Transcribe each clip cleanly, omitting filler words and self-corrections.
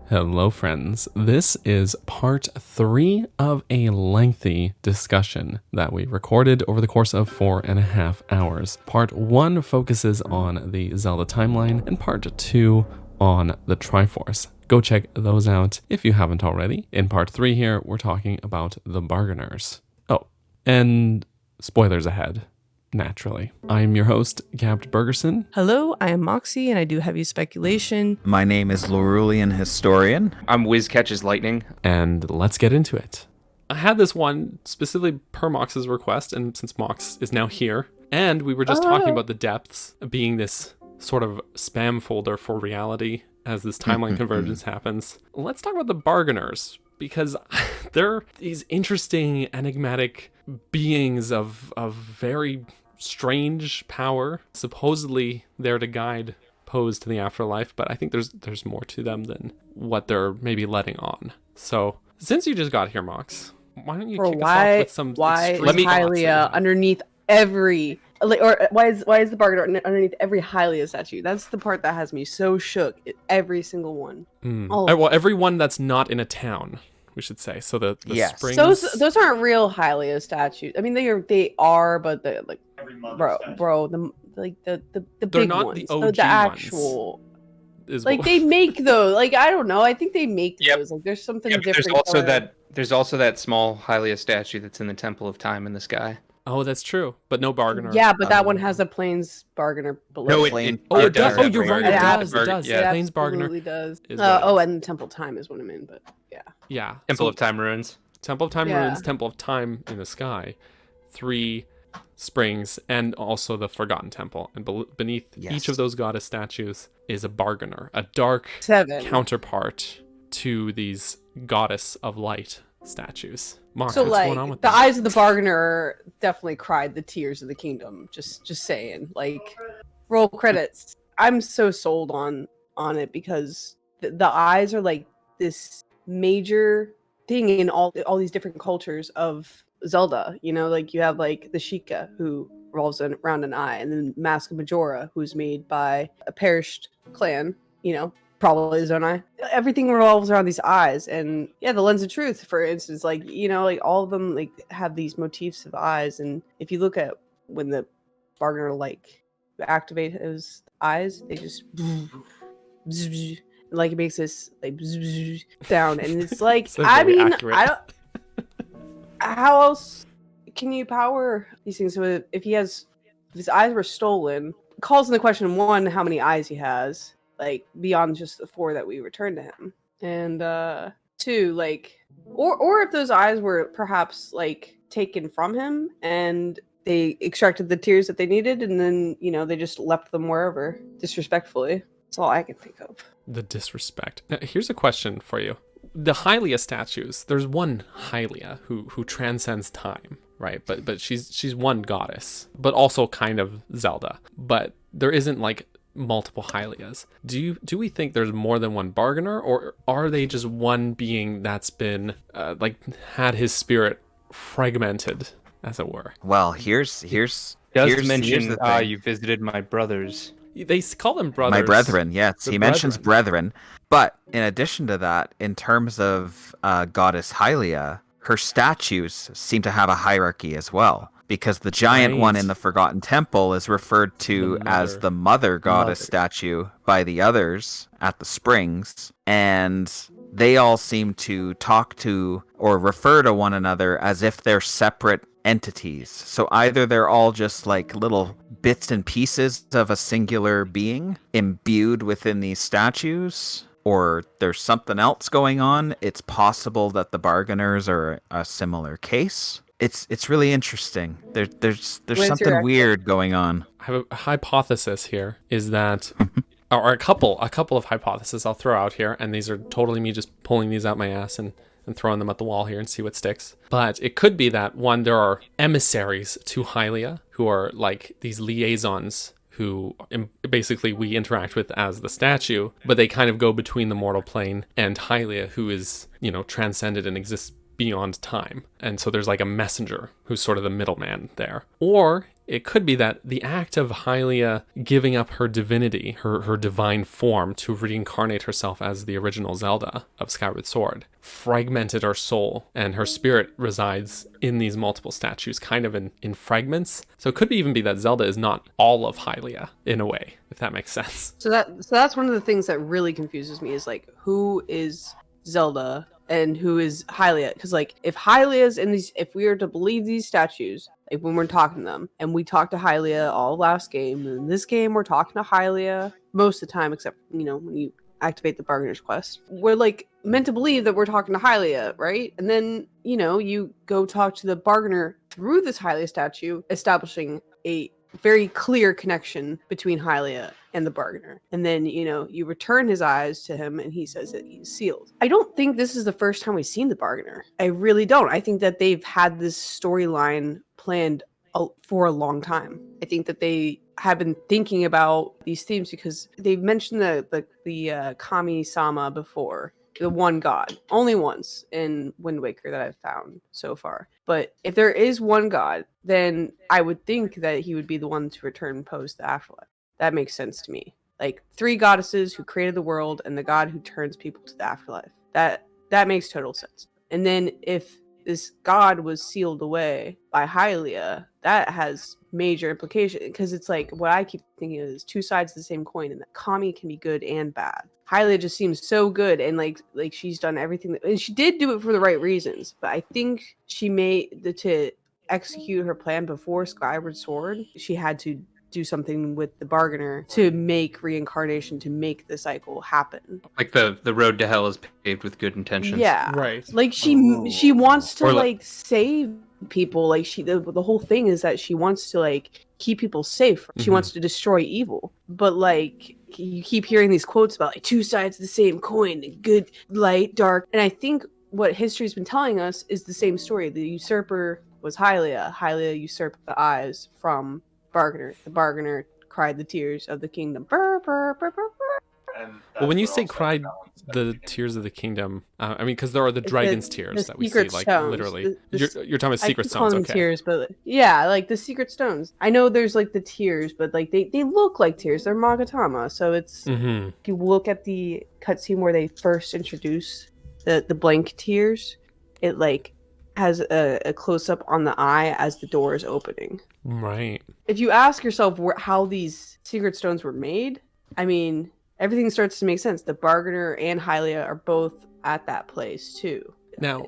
Hello, friends. This is part 3 of a lengthy discussion that we recorded over the course of 4.5 hours. Part 1 focuses on the Zelda timeline, and part 2 on the Triforce. Go check those out if you haven't already. In part 3 here, we're talking about the Bargainers. Oh, and spoilers ahead. Naturally. I'm your host, Capt. Bergerson. Hello, I am Moxie, and I do heavy speculation. My name is Lorulean Historian. I'm Wiz Catches Lightning. And let's get into it. I had this one specifically per Mox's request, and since Mox is now here, and we were just talking about the depths being this sort of spam folder for reality as this timeline convergence happens. Let's talk about the Bargainers, because they're these interesting, enigmatic beings of very strange power, supposedly there to guide Pose to the afterlife, but I think there's more to them than what they're maybe letting on. So, since you just got here, Mox, why don't you kick us off with some why is extreme Hylia underneath every, or why is the Bargainer underneath every Hylia statue? That's the part that has me so shook. Every single one. Well, everyone that's not in a town, we should say. So the springs. Those aren't real Hylia statues. I mean, they are, but they're like, bro, the they're big not ones, the OG the actual. Ones, like they make those. Like I don't know. I think they make those. Like there's something different. There's also that small Hylia statue that's in the Temple of Time in the sky. Oh, that's true. But no Bargainer. Yeah, but that one has a Plains Bargainer below. No, it does. Oh, you're right. It does. Yeah. Plains Bargainer absolutely does. is and Temple of Time is what I'm in, but yeah. Yeah. Temple of Time ruins. Temple of Time ruins, Temple of Time in the sky, 3 springs, and also the Forgotten Temple. And beneath each of those goddess statues is a Bargainer, a dark 7 counterpart to these goddess of light statues. Mark, so what's like going on with the that? eyes of the Bargainer definitely cried the tears of the kingdom. Just saying. Like roll credits. I'm so sold on it because the eyes are like this major thing in all these different cultures of Zelda. You know, like you have like the Sheikah who revolves around an eye, and then Mask of Majora who's made by a perished clan, you know, probably his own eye. Everything revolves around these eyes. And yeah, the Lens of Truth, for instance, like, you know, like all of them like have these motifs of eyes. And if you look at when the Bargainer like activate his eyes, they just like it makes this like sound, and it's like So I very mean accurate. I don't, how else can you power these things? So if his eyes were stolen, it calls into question, 1, how many eyes he has, like beyond just the 4 that we returned to him, and 2, like or if those eyes were perhaps like taken from him and they extracted the tears that they needed, and then, you know, they just left them wherever disrespectfully. That's all I can think of. The disrespect. Now, here's a question for you. The Hylia statues, there's one Hylia who transcends time, right? But she's one goddess, but also kind of Zelda. But there isn't like multiple Hylias. Do we think there's more than one Bargainer, or are they just one being that's been like had his spirit fragmented, as it were? Well, here's mention the thing. you visited my brothers. They call them brothers. My brethren, yes. The He mentions brethren. But in addition to that, in terms of goddess Hylia, her statues seem to have a hierarchy as well. Because the giant one in the Forgotten Temple is referred to as the mother goddess statue by the others at the springs. And they all seem to talk to or refer to one another as if they're separate entities. So either they're all just like little bits and pieces of a singular being imbued within these statues, or there's something else going on. It's possible that the Bargainers are a similar case. It's really interesting. There's something weird going on. I have a hypothesis here, is that or a couple of hypotheses I'll throw out here, and these are totally me just pulling these out my ass and throwing them at the wall here and see what sticks. But it could be that, one, there are emissaries to Hylia who are like these liaisons who basically we interact with as the statue, but they kind of go between the mortal plane and Hylia, who is, you know, transcended and exists beyond time. And so there's like a messenger who's sort of the middleman there. Or it could be that the act of Hylia giving up her divinity, her divine form, to reincarnate herself as the original Zelda of Skyward Sword, fragmented her soul, and her spirit resides in these multiple statues, kind of in fragments. So it could even be that Zelda is not all of Hylia, in a way, if that makes sense. So that's one of the things that really confuses me, is like, who is Zelda and who is Hylia? Because like, if Hylia's in these, if we are to believe these statues, like when we're talking to them, and we talked to Hylia all last game, and in this game we're talking to Hylia most of the time, except when you activate the Bargainer's Quest, we're like meant to believe that we're talking to Hylia, right? And then you go talk to the Bargainer through this Hylia statue, establishing a very clear connection between Hylia and the Bargainer. And then, you return his eyes to him and he says that he's sealed. I don't think this is the first time we've seen the Bargainer. I really don't. I think that they've had this storyline planned for a long time. I think that they have been thinking about these themes because they've mentioned the Kami-sama before. The one god. Only once in Wind Waker that I've found so far. But if there is one god, then I would think that he would be the one to return post the afterlife. That makes sense to me. Like 3 goddesses who created the world and the god who turns people to the afterlife. That makes total sense. And then if this god was sealed away by Hylia, that has major implications, because it's like, what I keep thinking is 2 sides of the same coin, and that Kami can be good and bad. Hylia just seems so good, and like she's done everything and she did do it for the right reasons, but I think she to execute her plan before Skyward Sword, she had to do something with the Bargainer to make reincarnation, to make the cycle happen. Like the road to hell is paved with good intentions. Yeah, right. Like she wants to like save people. Like the whole thing is that she wants to like keep people safe. She wants to destroy evil. But like, you keep hearing these quotes about like 2 sides of the same coin, good, light, dark. And I think what history's been telling us is the same story. The usurper was Hylia. Hylia usurped the eyes from Bargainer. The Bargainer cried the tears of the kingdom. Burr, burr, burr, burr, burr. Well, when you say cried the tears of the kingdom, I mean, because there are the dragon's tears that we see, like stones. literally. You're talking about secret I call stones, them okay? Tears, but yeah, like the secret stones. I know there's like the tears, but like they look like tears. They're Magatama, so it's. If you look at the cutscene where they first introduce the blank tears, it like has a close up on the eye as the door is opening. Right. If you ask yourself how these secret stones were made, I mean, everything starts to make sense. The Bargainer and Hylia are both at that place too. Now,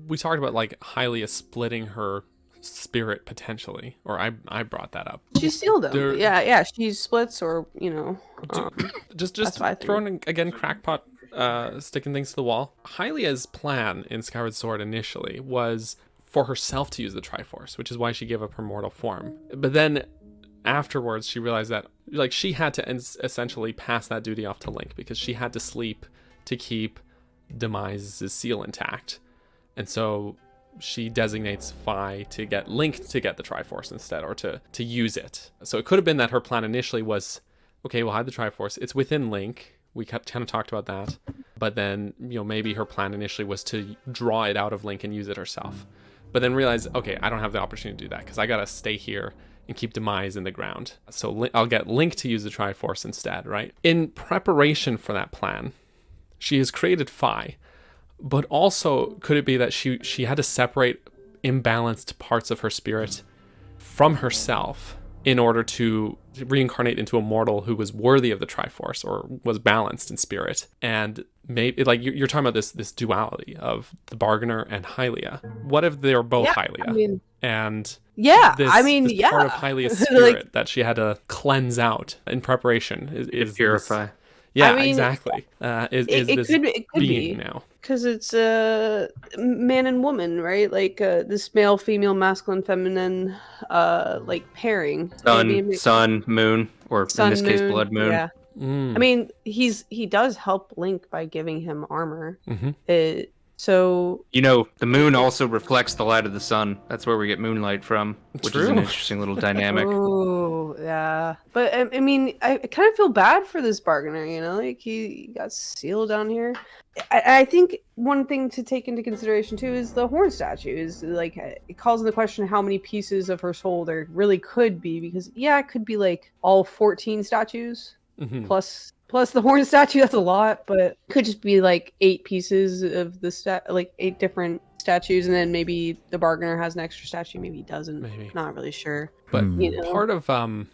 we talked about like Hylia splitting her spirit potentially, or I brought that up. She sealed them. Yeah. She splits, or just throwing again crackpot, sticking things to the wall. Hylia's plan in Skyward Sword initially was for herself to use the Triforce, which is why she gave up her mortal form. But then afterwards, she realized that like she had to essentially pass that duty off to Link, because she had to sleep to keep Demise's seal intact, and so she designates Fi to get Link to get the Triforce instead, or to use it. So it could have been that her plan initially was, okay, we'll hide the Triforce. It's within Link. We kind of talked about that. But then, maybe her plan initially was to draw it out of Link and use it herself. But then realize, okay, I don't have the opportunity to do that, because I gotta stay here and keep Demise in the ground. So I'll get Link to use the Triforce instead, right? In preparation for that plan, she has created Fi. But also, could it be that she had to separate imbalanced parts of her spirit from herself in order to reincarnate into a mortal who was worthy of the Triforce, or was balanced in spirit? And maybe, like, you're talking about this duality of the Bargainer and Hylia. What if they're both Hylia? I mean, and this part of Hylia's spirit that she had to cleanse out in preparation is purify. Yeah, exactly. It could be now. Because it's man and woman, right? Like this male, female, masculine, feminine, like pairing. Sun, moon, or in this case, blood moon. Yeah. I mean, he does help Link by giving him armor. So The moon also reflects the light of the sun. That's where we get moonlight from, which is an True. interesting little dynamic. oh yeah, but I mean, I kind of feel bad for this bargainer. Like he got sealed down here. I think one thing to take into consideration too is the horn statue. Is like it calls into question how many pieces of her soul there really could be, because it could be like all 14 statues plus the horn statue. That's a lot, but it could just be like 8 pieces of the like 8 different statues, and then maybe the bargainer has an extra statue, maybe he doesn't. Maybe. Not really sure. But part of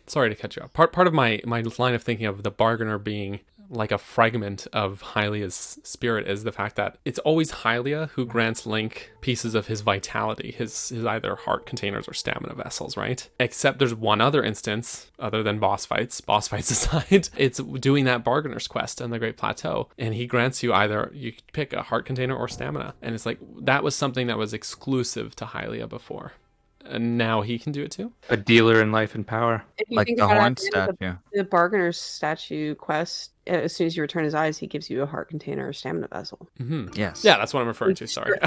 sorry to cut you off. Part of my line of thinking of the bargainer being like a fragment of Hylia's spirit is the fact that it's always Hylia who grants Link pieces of his vitality, his either heart containers or stamina vessels, right? Except there's one other instance, other than boss fights aside, it's doing that bargainer's quest on the Great Plateau, and he grants you either, you pick a heart container or stamina, and it's like, that was something that was exclusive to Hylia before. And now he can do it too? A dealer in life and power. If you Like think the about horn it, statue. the bargainer's statue quest, as soon as you return his eyes, he gives you a heart container or stamina vessel. Yes. Yeah, that's what I'm referring to. Sorry.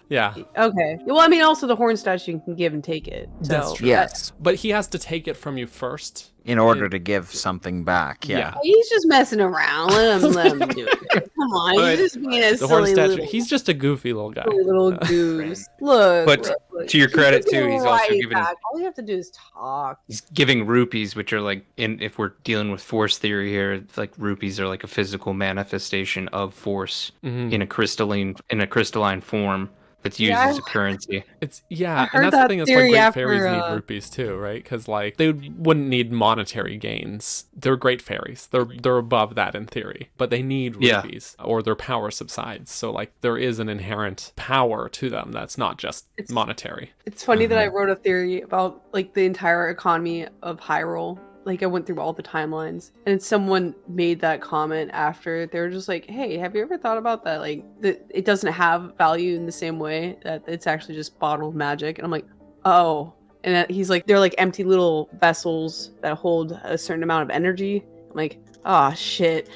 Yeah. Okay. Well, I mean, also the horn statue you can give and take it. So. That's true. Yes. But he has to take it from you first. In order to give something back. Yeah. He's just messing around. Let him do it. Come on, But he's just being a The horn silly statue, little, he's just a goofy little guy. little goose. Look. But look. to your credit, He's too, he's also right given- back. All you have to do is talk. He's giving rupees, which are like, if we're dealing with force theory here, it's like rupees are like a physical manifestation of force in a crystalline form that's used as a currency. It's I and heard that's the that thing. That's why theory great after, fairies need rupees too, right? Because like they wouldn't need monetary gains. They're great fairies. They're above that in theory, but they need rupees or their power subsides. So like there is an inherent power to them that's not just monetary. It's funny that I wrote a theory about like the entire economy of Hyrule. Like I went through all the timelines, and someone made that comment after. They were just like, "Hey, have you ever thought about that? Like, it doesn't have value in the same way that it's actually just bottled magic." And I'm like, "Oh." And he's like, "They're like empty little vessels that hold a certain amount of energy." I'm like, "Oh shit!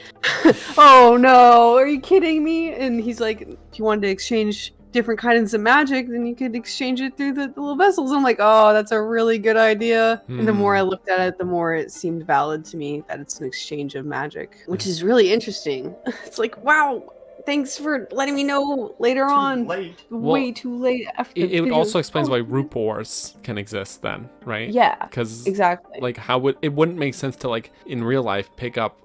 Oh no! Are you kidding me?" And he's like, "If you wanted to exchange different kinds of magic, then you could exchange it through the little vessels." I'm like, oh, that's a really good idea. And the more I looked at it, the more it seemed valid to me that it's an exchange of magic, which is really interesting. It's like, wow, thanks for letting me know later on. Way too late after the It video. also explains why Root Wars can exist then, right? Yeah, Because exactly. like it wouldn't make sense to like in real life pick up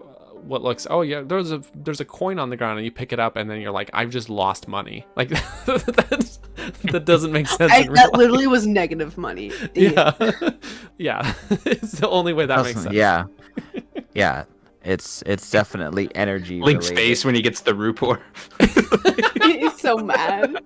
what looks, oh yeah, there's a coin on the ground and you pick it up and then you're like, I've just lost money. Like that doesn't make sense in real That life. literally was negative money. Yeah. Yeah. It's the only way that makes sense. Yeah. Yeah. It's definitely energy Link's related. face when he gets the rupor. He's so mad.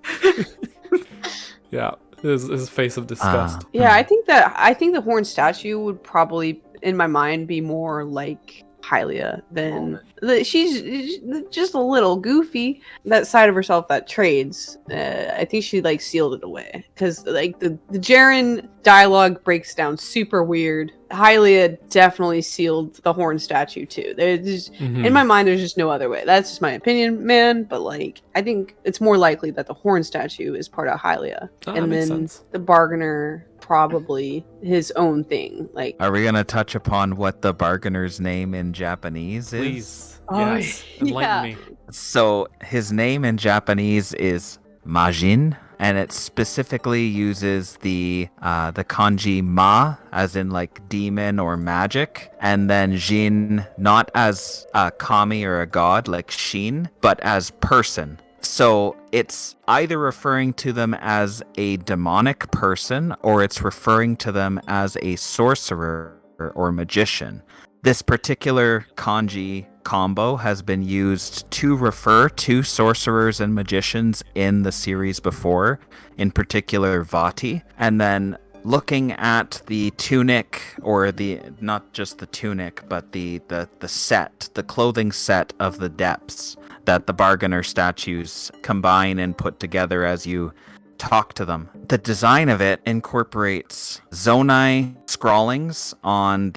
Yeah. His face of disgust. Yeah, I think the horn statue would probably, in my mind, be more like Hylia than she's just a little goofy. That side of herself that trades, I think she like sealed it away because like the Jaren dialogue breaks down super weird. Hylia definitely sealed the horn statue too. There's in my mind, there's just no other way. That's just my opinion, man. But like, I think it's more likely that the horn statue is part of Hylia, Oh, that and makes then sense. the bargainer probably his own thing. Like, Are we gonna touch upon what the bargainer's name in Japanese is? Please. Oh, Yes. Enlighten me. So his name in Japanese is Majin, and it specifically uses the kanji ma, as in like demon or magic, and then Jin not as a kami or a god like Shin, but as person. So it's either referring to them as a demonic person or it's referring to them as a sorcerer or magician. This particular kanji combo has been used to refer to sorcerers and magicians in the series before, in particular Vati. And then looking at the tunic, or the not just the tunic, but the set, the clothing set of the depths that the bargainer statues combine and put together as you talk to them. The design of it incorporates zonai scrawlings on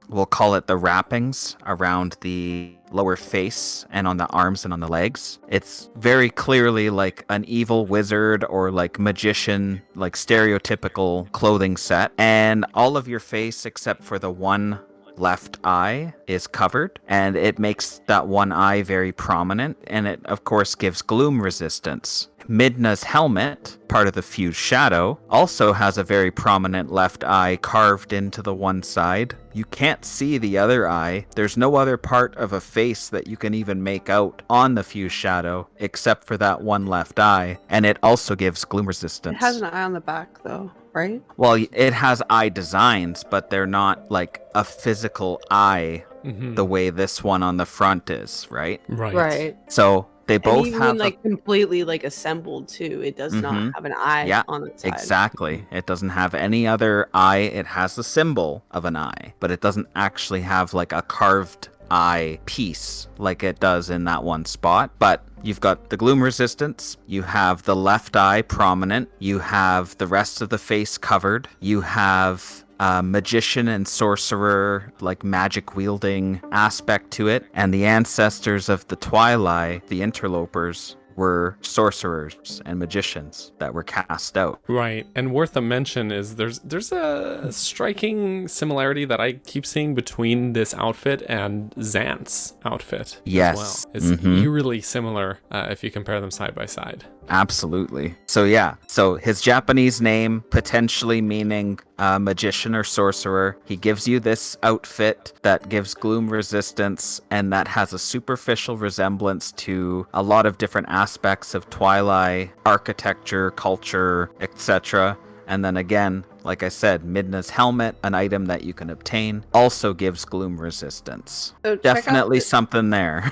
we'll call it the wrappings around the lower face and on the arms and on the legs. It's very clearly like an evil wizard or like magician, like stereotypical clothing set. And all of your face except for the one left eye is covered, and it makes that one eye very prominent, and it of course gives gloom resistance. Midna's helmet, part of the fused shadow, also has a very prominent left eye carved into the one side. You can't see the other eye. There's no other part of a face that you can even make out on the fused shadow except for that one left eye, and it also gives gloom resistance. It has an eye on the back though, right? Well, it has eye designs, but they're not like a physical eye the way this one on the front is, right? Right. So they both even have like completely like assembled too. It does not have an eye on the side. Exactly. It doesn't have any other eye. It has the symbol of an eye, but it doesn't actually have like a carved eye piece like it does in that one spot. But you've got the gloom resistance, you have the left eye prominent, you have the rest of the face covered, you have magician and sorcerer, like magic wielding aspect to it, and the ancestors of the Twilight, the interlopers, were sorcerers and magicians that were cast out. Right. And worth a mention is there's a striking similarity that I keep seeing between this outfit and Xant's outfit Yes. as well. It's eerily similar if you compare them side by side. Absolutely. So yeah, so his Japanese name potentially meaning magician or sorcerer. He gives you this outfit that gives gloom resistance and that has a superficial resemblance to a lot of different aspects of Twilight architecture, culture, etc. And then again, like I said, Midna's helmet, an item that you can obtain, also gives gloom resistance. So definitely something there.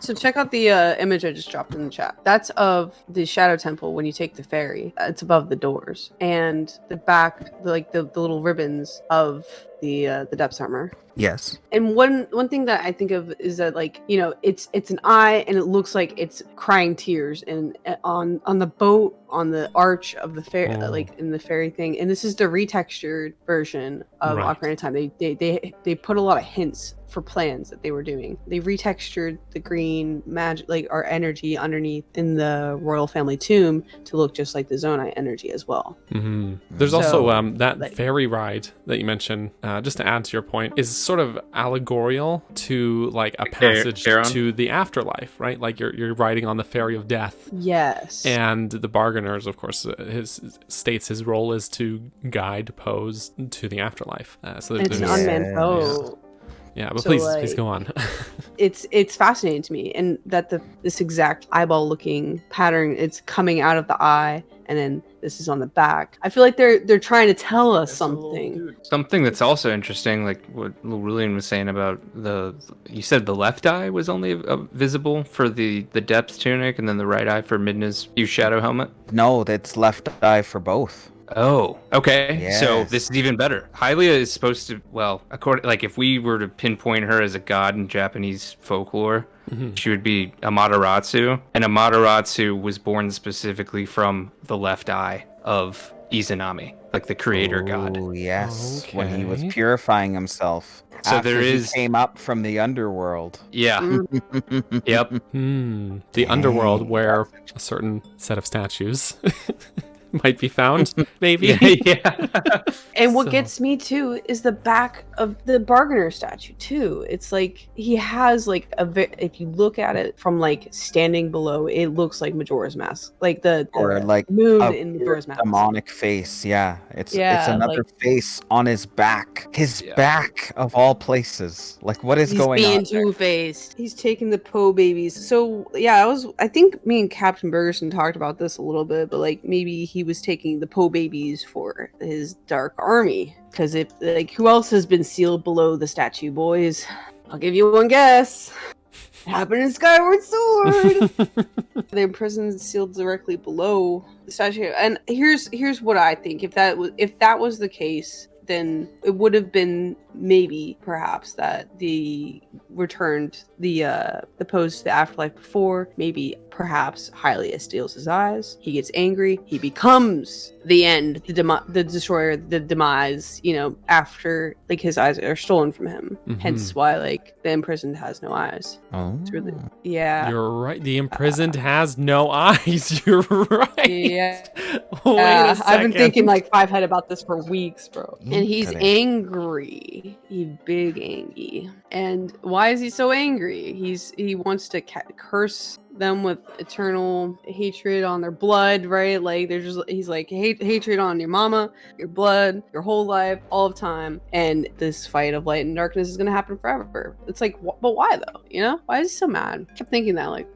So check out the image I just dropped in the chat. That's of the Shadow Temple when you take the ferry. It's above the doors. And the back, the little ribbons of the depths armor. Yes. And one thing that I think of is that, like, you know, it's an eye and it looks like it's crying tears and on the boat, on the arch of the ferry, like in the ferry thing. And this is the retextured version of Ocarina of Time. They put a lot of hints for plans that they were doing. They retextured the green magic, like our energy underneath in the royal family tomb to look just like the Zonai energy as well. There's also that ferry ride that you mentioned, just to add to your point, is sort of allegorical to like a passage to the afterlife, right? Like you're riding on the ferry of death. Yes. And the bargainers, of course, his role is to guide Pose to the afterlife. So it's an unmanned boat. Yeah, but so, please go on. it's fascinating to me, and that this exact eyeball looking pattern, it's coming out of the eye, and then this is on the back. I feel like they're trying to tell us something. Something that's also interesting, like what Lorulean was saying about you said the left eye was only visible for the depth tunic, and then the right eye for Midna's fused shadow helmet. No, that's left eye for both. Oh, okay. Yes. So this is even better. Hylia is supposed to, well, if we were to pinpoint her as a god in Japanese folklore, she would be Amaterasu. And Amaterasu was born specifically from the left eye of Izanami, like the creator god. Oh, yes. Okay. When he was purifying himself. So after there he is came up from the underworld. Yeah. Yep. The underworld where a certain set of statues might be found, maybe. Yeah. And what gets me too is the back of the bargainer statue too. It's like he has like if you look at it from like standing below, it looks like Majora's Mask, like the like moon in Majora's Mask. Demonic face, yeah. It's another face on his back. His back of all places. Like what is going on? He's being two-faced. He's taking the Poe babies. So yeah, I think me and Captain Bergerson talked about this a little bit, but like maybe he was taking the Poe babies for his dark army, because who else has been sealed below the statue, boys? I'll give you one guess. It happened in Skyward Sword. The imprisoned sealed directly below the statue. And here's what I think. If that was the case, then it would have been perhaps that the returned the pose to the afterlife before. Maybe perhaps Hylia steals his eyes. He gets angry. He becomes the end, the destroyer, the demise, after like his eyes are stolen from him. Hence why like the imprisoned has no eyes. Oh. It's really, yeah. You're right. The imprisoned has no eyes. You're right. Yeah. Wait a second. I've been thinking like 5 head about this for weeks, bro. And he's Correct. angry. He's big angry. And why is he so angry? He wants to curse them with eternal hatred on their blood, right? Like he's like hatred on your mama, your blood, your whole life, all of time, and this fight of light and darkness is gonna happen forever. It's like, but why though? Why is he so mad? I kept thinking that, like,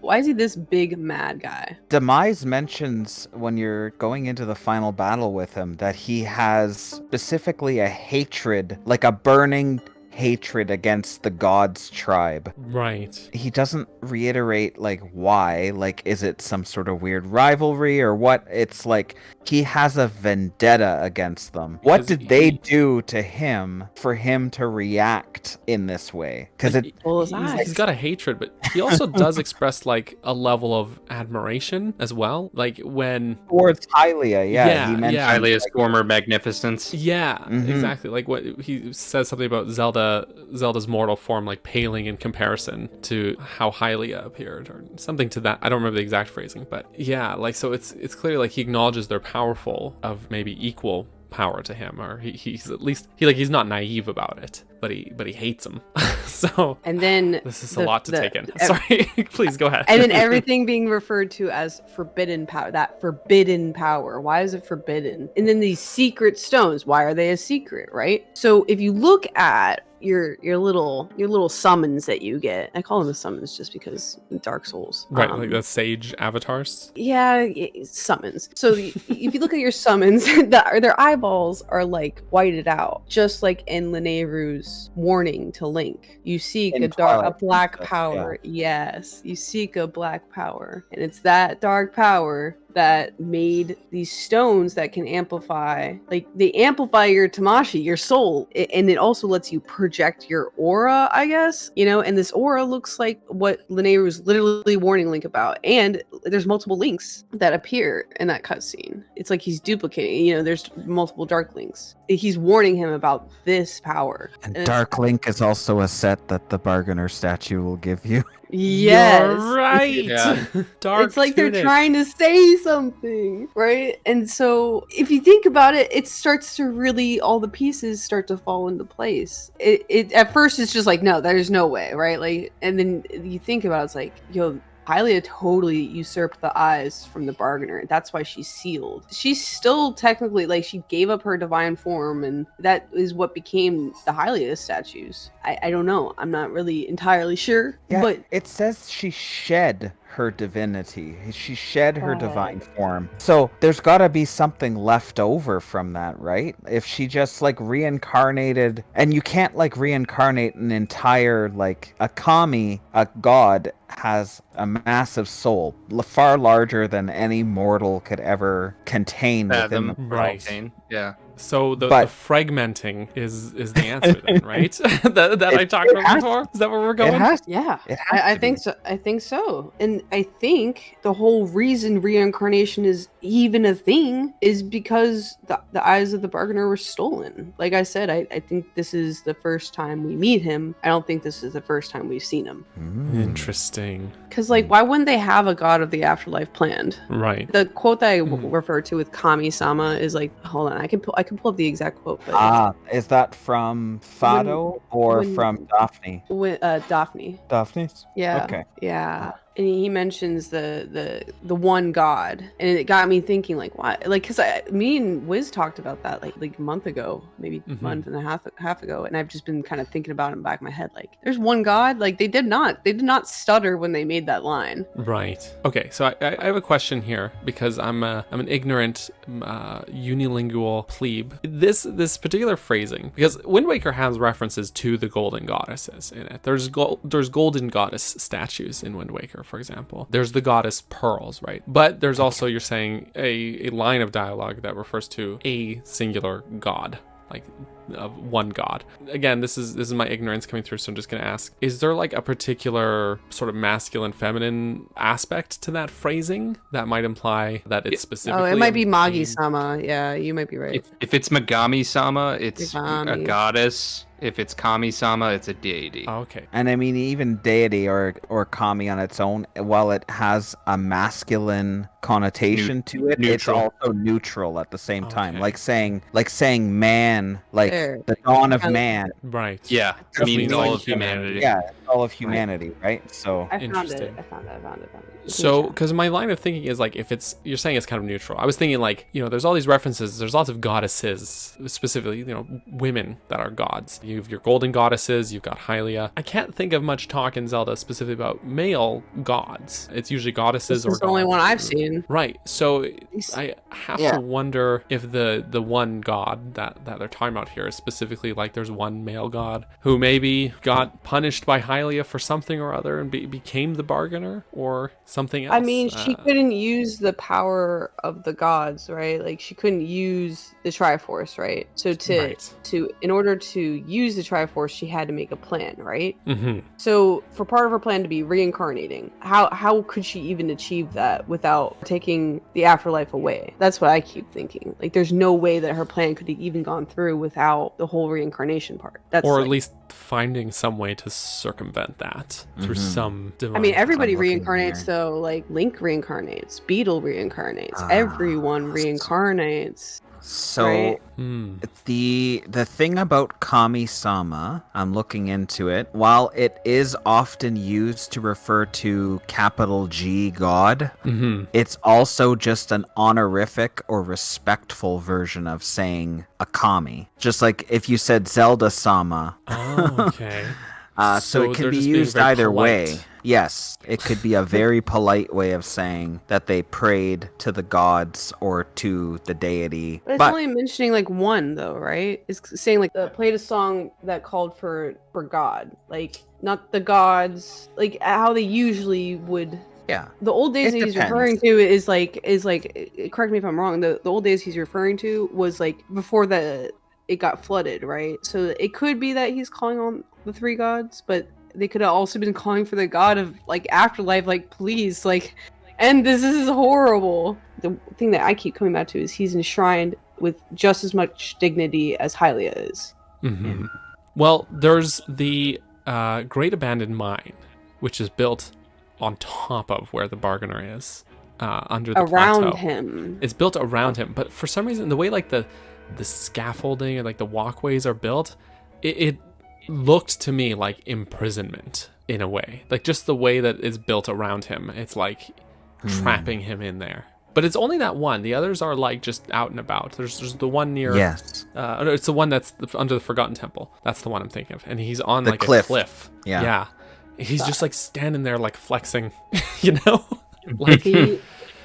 why is he this big mad guy? Demise mentions when you're going into the final battle with him that he has specifically a hatred, like a burning hatred against the gods tribe. Right. He doesn't reiterate like why, like is it some sort of weird rivalry or what? It's like he has a vendetta against them. What did they do to him for him to react in this way? Because he's got a hatred, but he also does express like a level of admiration as well. Like when towards Hylia, he mentioned Hylia's former magnificence. Yeah, exactly. Like what he says something about Zelda's mortal form like paling in comparison to how Hylia appeared or something to that. I don't remember the exact phrasing, but yeah, like so it's clear like he acknowledges they're powerful, of maybe equal power to him, or he's at least he's not naive about it, but he hates him. So and then this is a lot to take in. Sorry, please go ahead. And then everything being referred to as forbidden power, that forbidden power. Why is it forbidden? And then these secret stones, why are they a secret, right? So if you look at your little summons that you get, I call them the summons just because Dark Souls, right? Like the sage avatars. Yeah, summons. So if you look at your summons, their eyeballs are like whited out, just like in Lineru's warning to Link. You seek a black power. Yeah. Yes, you seek a black power, and it's that dark power that made these stones that can amplify, like they amplify your Tamashii, your soul, and it also lets you project your aura, I guess, and this aura looks like what Linnea was literally warning Link about, and there's multiple Links that appear in that cutscene. It's like he's duplicating, there's multiple Dark Links. He's warning him about this power. And Dark Link is also a set that the Bargainer statue will give you. Yes. You're right. Yeah. Dark it's like tunic. they're trying to say something, right? And so if you think about it, it starts to really, all the pieces start to fall into place. It at first it's just like, no, there's no way, right? Like, and then you think about it, it's like, Hylia totally usurped the eyes from the Bargainer. That's why she's sealed. She's still technically, like, she gave up her divine form, and that is what became the Hylia statues. I don't know. I'm not really entirely sure. Yeah, but it says she shed her divinity. She shed her divine form. So there's got to be something left over from that, right? If she just like reincarnated, and you can't like reincarnate an entire, like a kami, a god has a massive soul, far larger than any mortal could ever contain within them. Right. Yeah. So the fragmenting is the answer then, right? that I talked about before? Is that where we're going? I think so. I think so. And I think the whole reason reincarnation is even a thing is because the eyes of the Bargainer were stolen. Like I said, I think this is the first time we meet him. I don't think this is the first time we've seen him. Interesting. Because, like, why wouldn't they have a god of the afterlife planned? Right. The quote that I refer to with Kami-sama is like, hold on, I can pull up the exact quote. But is that from Fado or from Daphne? Daphne. Daphne's? Yeah. Okay. Yeah. And he mentions the one god, and it got me thinking, like, why? Like, because me and Wiz talked about that like a month ago, maybe a month and a half ago, and I've just been kind of thinking about it in the back of my head, like, there's one god. Like, they did not stutter when they made that line. Right. Okay. So I have a question here, because I'm an ignorant unilingual plebe. This particular phrasing, because Wind Waker has references to the golden goddesses in it. There's golden goddess statues in Wind Waker, for example. There's the goddess pearls, right? But there's also, you're saying, a line of dialogue that refers to a singular god, like of one god. Again, this is my ignorance coming through, so I'm just going to ask, is there like a particular sort of masculine feminine aspect to that phrasing that might imply that it's specifically it might be Magi-sama. Yeah, you might be right. If it's Megami-sama, it's Megami. a goddess. If it's Kami-sama, it's a deity. Oh, okay. And I mean, even deity or kami on its own, while it has a masculine connotation to it, it's neutral. also neutral at the same time. Okay. Like saying man, like There. the dawn of man. Right. Yeah, Just means means all like of humanity. Yeah, it's all of humanity, right? So I found it. Interesting. I found it. So, because my line of thinking is like, if you're saying it's kind of neutral. I was thinking like, there's all these references. There's lots of goddesses, specifically, women that are gods. You have your golden goddesses. You've got Hylia. I can't think of much talk in Zelda specifically about male gods. It's usually goddesses This or is the only gods. one I've seen. Right. So I have to wonder if the one god that they're talking about here is specifically like there's one male god who maybe got punished by Hylia for something or other and became the bargainer or something else. I mean, she couldn't use the power of the gods, right? Like she couldn't use the Triforce, right? So in order to use the Triforce, she had to make a plan, right? Mm-hmm. So for part of her plan to be reincarnating, how could she even achieve that without taking the afterlife away? That's what I keep thinking. Like there's no way that her plan could have even gone through without the whole reincarnation part. That's or like, at least finding some way to circumvent that through some divine. I mean, everybody I'm looking reincarnates here. though. Like Link reincarnates, Beetle reincarnates, everyone reincarnates. So Right. the thing about Kami-sama, I'm looking into it. While it is often used to refer to capital G God, it's also just an honorific or respectful version of saying a kami. Just like if you said Zelda-sama. Oh, okay. So it can they're be just being used very either polite. way. Yes, it could be a very polite way of saying that they prayed to the gods or to the deity. But it's only mentioning like one though, right? It's saying like played a song that called for God, like not the gods, like how they usually would. yeah, The old days It that he's depends. referring to is like correct me if I'm wrong. The old days he's referring to was like before it got flooded, right? So it could be that he's calling on the three gods, but they could have also been calling for the god of like afterlife, like please, like, and this is horrible. The thing that I keep coming back to is he's enshrined with just as much dignity as Hylia is. Mm-hmm. Well, there's the Great Abandoned Mine, which is built on top of where the bargainer is, under the Around plateau. him. It's built around him, but for some reason, the way like the scaffolding and like the walkways are built, it looked to me like imprisonment in a way. Like just the way that it's built around him, it's like trapping him in there. But it's only that one. The others are like just out and about. There's the one near. yes. No, it's the one that's under the Forgotten Temple. That's the one I'm thinking of, and he's on The like cliff. a cliff. Yeah. Yeah. He's just like standing there, like flexing, you know, like. He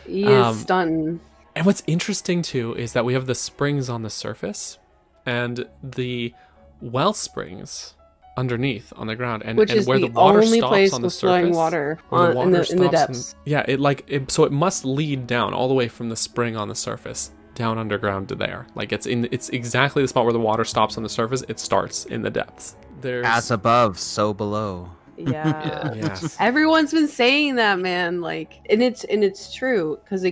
is stunting. And what's interesting too is that we have the springs on the surface, and the well springs underneath on the ground, and Which is where the the water only stops place on the with flowing surface. water where in the stops depths. So it must lead down all the way from the spring on the surface down underground to there. Like it's exactly the spot where the water stops on the surface. It starts in the depths. There's As above, so below. Yeah. yes. Everyone's been saying that, man. Like, and it's true because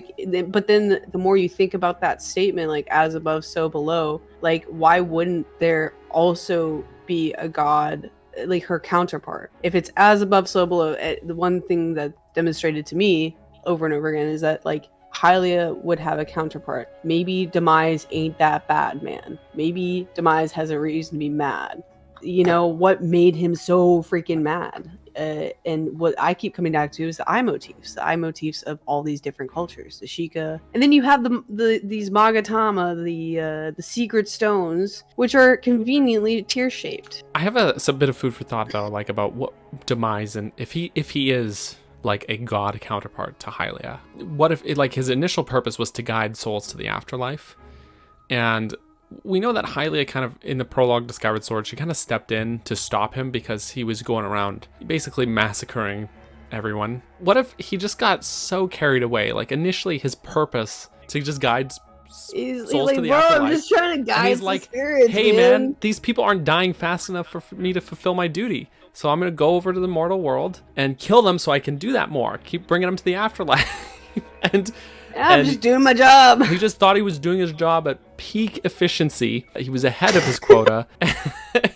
but then the more you think about that statement, like as above, so below, like why wouldn't there also be a god like her counterpart? If it's as above, so below, the one thing that demonstrated to me over and over again is that like Hylia would have a counterpart. Maybe Demise ain't that bad, man. Maybe Demise has a reason to be mad. You know, what made him so freaking mad? And what I keep coming back to is the eye motifs of all these different cultures, the Sheikah. And then you have these Magatama, the secret stones, which are conveniently tear-shaped. I have a bit of food for thought though, like about what Demise, and if he is like a god counterpart to Hylia. What if like his initial purpose was to guide souls to the afterlife, and we know that Hylia kind of, in the prologue to Skyward Sword, she kind of stepped in to stop him because he was going around basically massacring everyone. What if he just got so carried away? Like initially his purpose to just guide He's souls like, to the bro, afterlife. I'm just trying to And guide he's the like, spirits, hey man, these people aren't dying fast enough for me to fulfill my duty. So I'm going to go over to the mortal world and kill them so I can do that more. Keep bringing them to the afterlife. and I'm just doing my job. he just thought he was doing his job at peak efficiency. He was ahead of his quota.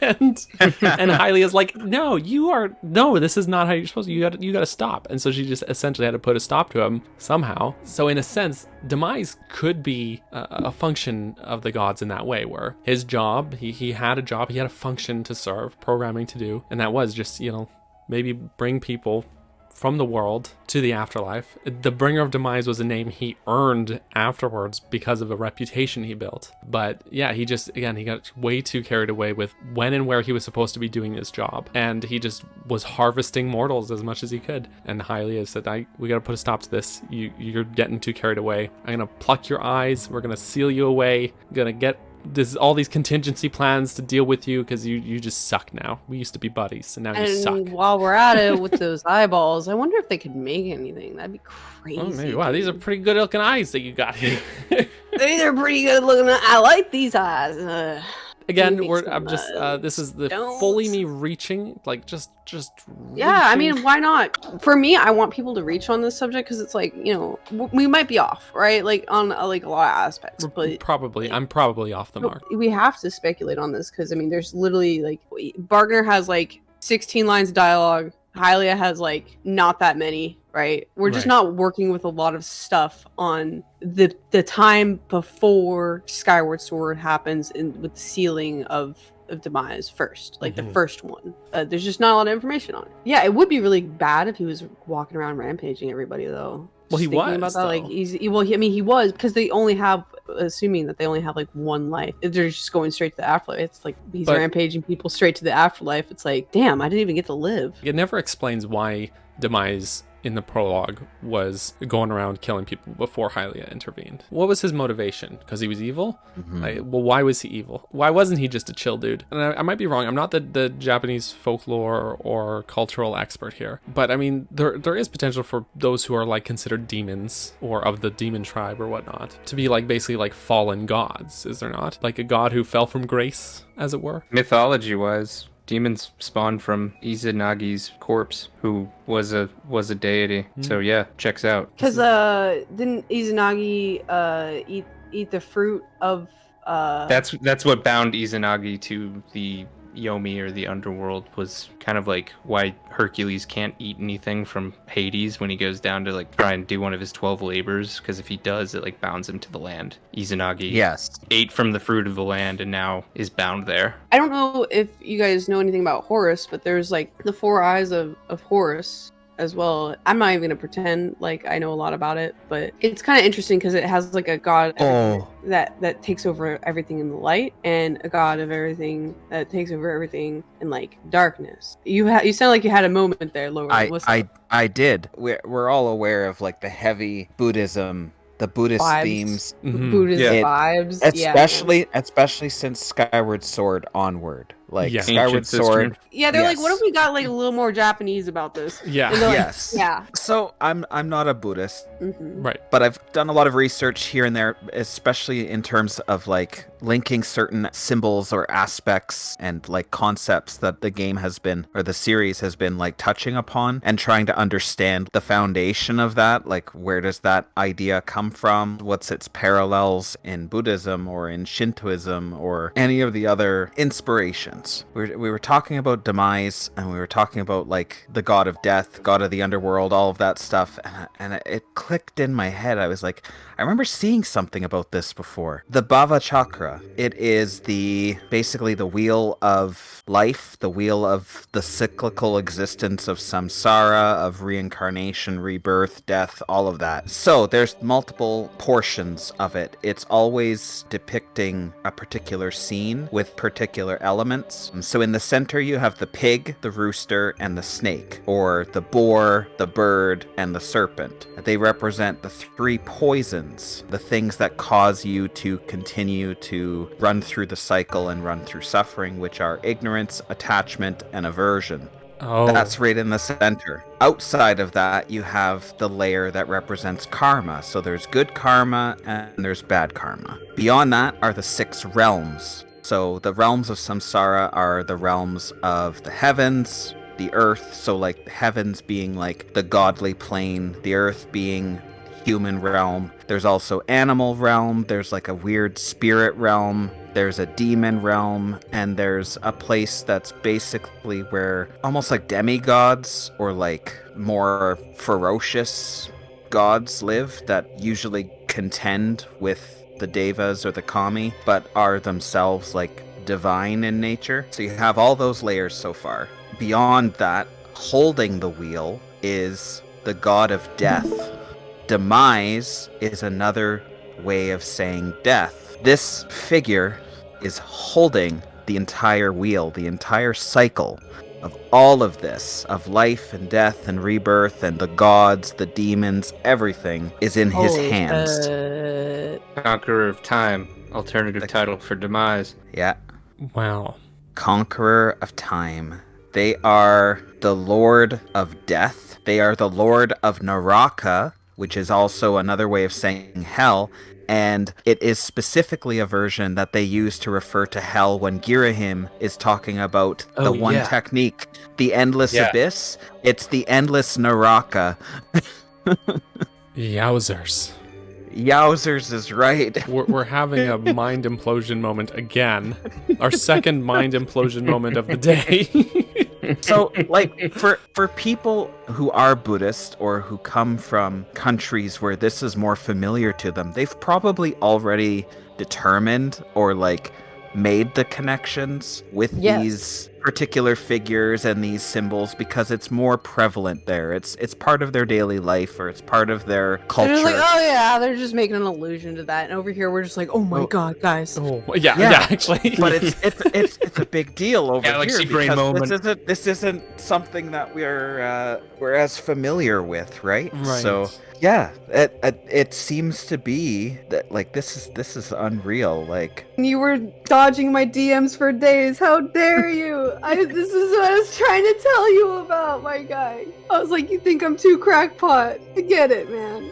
and Hylia's like, no, this is not how you're supposed to. You got to stop. And so she just essentially had to put a stop to him somehow. So in a sense, Demise could be a function of the gods in that way, where his job, he had a job, he had a function to serve, programming to do, and that was just, maybe bring people from the world to the afterlife. The Bringer of Demise was a name he earned afterwards because of a reputation he built. But yeah, he got way too carried away with when and where he was supposed to be doing his job. And he just was harvesting mortals as much as he could. And Hylia said, we got to put a stop to this. You're getting too carried away. I'm going to pluck your eyes. We're going to seal you away. I'm going to get all these contingency plans to deal with you because you just suck now. We used to be buddies, and now you suck. And while we're at it with those eyeballs, I wonder if they could make anything. That'd be crazy. Oh, maybe. Wow, these are pretty good looking eyes that you got here. They're pretty good looking. I like these eyes. Again, this is the fully me reaching, like just yeah, I mean, why not? For me, I want people to reach on this subject because it's like, we might be off, right? Like on like a lot of aspects, but I'm probably off the mark. We have to speculate on this because I mean, there's literally like Bargner has like 16 lines of dialogue. Hylia has like not that many, right? We're just not working with a lot of stuff on the time before Skyward Sword happens with the sealing of Demise first, like the first one. There's just not a lot of information on it. Yeah, it would be really bad if he was walking around rampaging everybody, though. Well, he was. About that, like, he was, because they only have, assuming that they only have like one life. If they're just going straight to the afterlife, it's like he's rampaging people straight to the afterlife. It's like, damn, I didn't even get to live. It never explains why Demise in the prologue was going around killing people before Hylia intervened. What was his motivation? Because he was evil? Why was he evil? Why wasn't he just a chill dude? And I might be wrong. I'm not the Japanese folklore or cultural expert here. But I mean, there is potential for those who are like considered demons or of the demon tribe or whatnot to be like basically like fallen gods, is there not? Like a god who fell from grace, as it were? Mythology-wise, demons spawned from Izanagi's corpse, who was a deity. So yeah, checks out. Because didn't Izanagi eat the fruit of? That's what bound Izanagi to the Yomi, or the underworld, was kind of like why Hercules can't eat anything from Hades when he goes down to like try and do one of his 12 labors, because if he does, it like bounds him to the land. Izanagi ate from the fruit of the land and now is bound there. I don't know if you guys know anything about Horus, but there's like the 4 eyes of Horus as well. I'm not even gonna pretend like I know a lot about it, but it's kind of interesting because it has like a god that takes over everything in the light, and a god of everything that takes over everything in like darkness. You sound like you had a moment there, Lorulean. I did. We're all aware of like the heavy Buddhism, the Buddhist themes, Buddhist vibes, especially since Skyward Sword onward. Like Skyward Sword. Yeah, they're like, what if we got like a little more Japanese about this? Yeah. Yes. Like, yeah. So I'm not a Buddhist, right? But I've done a lot of research here and there, especially in terms of like linking certain symbols or aspects and like concepts that the game has been, or the series has been like touching upon, and trying to understand the foundation of that. Like, where does that idea come from? What's its parallels in Buddhism or in Shintoism or any of the other inspirations? We were talking about Demise, and we were talking about like the god of death, god of the underworld, all of that stuff, and it clicked in my head. I was like, I remember seeing something about this before. The Bhava Chakra. It is basically the wheel of life, the wheel of the cyclical existence of samsara, of reincarnation, rebirth, death, all of that. So there's multiple portions of it. It's always depicting a particular scene with particular elements. So in the center you have the pig, the rooster, and the snake, or the boar, the bird, and the serpent. They represent the 3 poisons, the things that cause you to continue to run through the cycle and run through suffering, which are ignorance, attachment, and aversion. Oh. That's right in the center. Outside of that, you have the layer that represents karma. So there's good karma and there's bad karma. Beyond that are the 6 realms. So the realms of samsara are the realms of the heavens, the earth. So like the heavens being like the godly plane, the earth being human realm. There's also animal realm. There's like a weird spirit realm. There's a demon realm, and there's a place that's basically where almost like demigods or like more ferocious gods live that usually contend with the devas or the kami, but are themselves like divine in nature. So you have all those layers so far. Beyond that, holding the wheel is the god of death. Demise is another way of saying death. This figure is holding the entire wheel, the entire cycle of all of this, of life and death and rebirth and the gods, the demons, everything is in his hands. Conqueror of Time, alternative title for Demise. Yeah. Wow. Conqueror of Time. They are the Lord of Death. They are the Lord of Naraka, which is also another way of saying hell. And it is specifically a version that they use to refer to hell when Girahim is talking about the one technique, the endless abyss. It's the endless Naraka. Yowzers. Yowzers is right. We're having a mind implosion moment again. Our second mind implosion moment of the day. So, like, for people who are Buddhist or who come from countries where this is more familiar to them, they've probably already determined or, like, made the connections with these particular figures and these symbols because it's more prevalent there. It's part of their daily life, or it's part of their culture. They're just like, oh yeah, they're just making an allusion to that. And over here, we're just like, oh my god, guys. Oh yeah, actually. But it's a big deal over Galaxy here brain because moment. this isn't something that we're as familiar with, right? Right. So yeah, it seems to be that like this is unreal. Like, You were dodging my DMs for days. How dare you? This is what I was trying to tell you about, my guy. I was like, you think I'm too crackpot? I get it, man.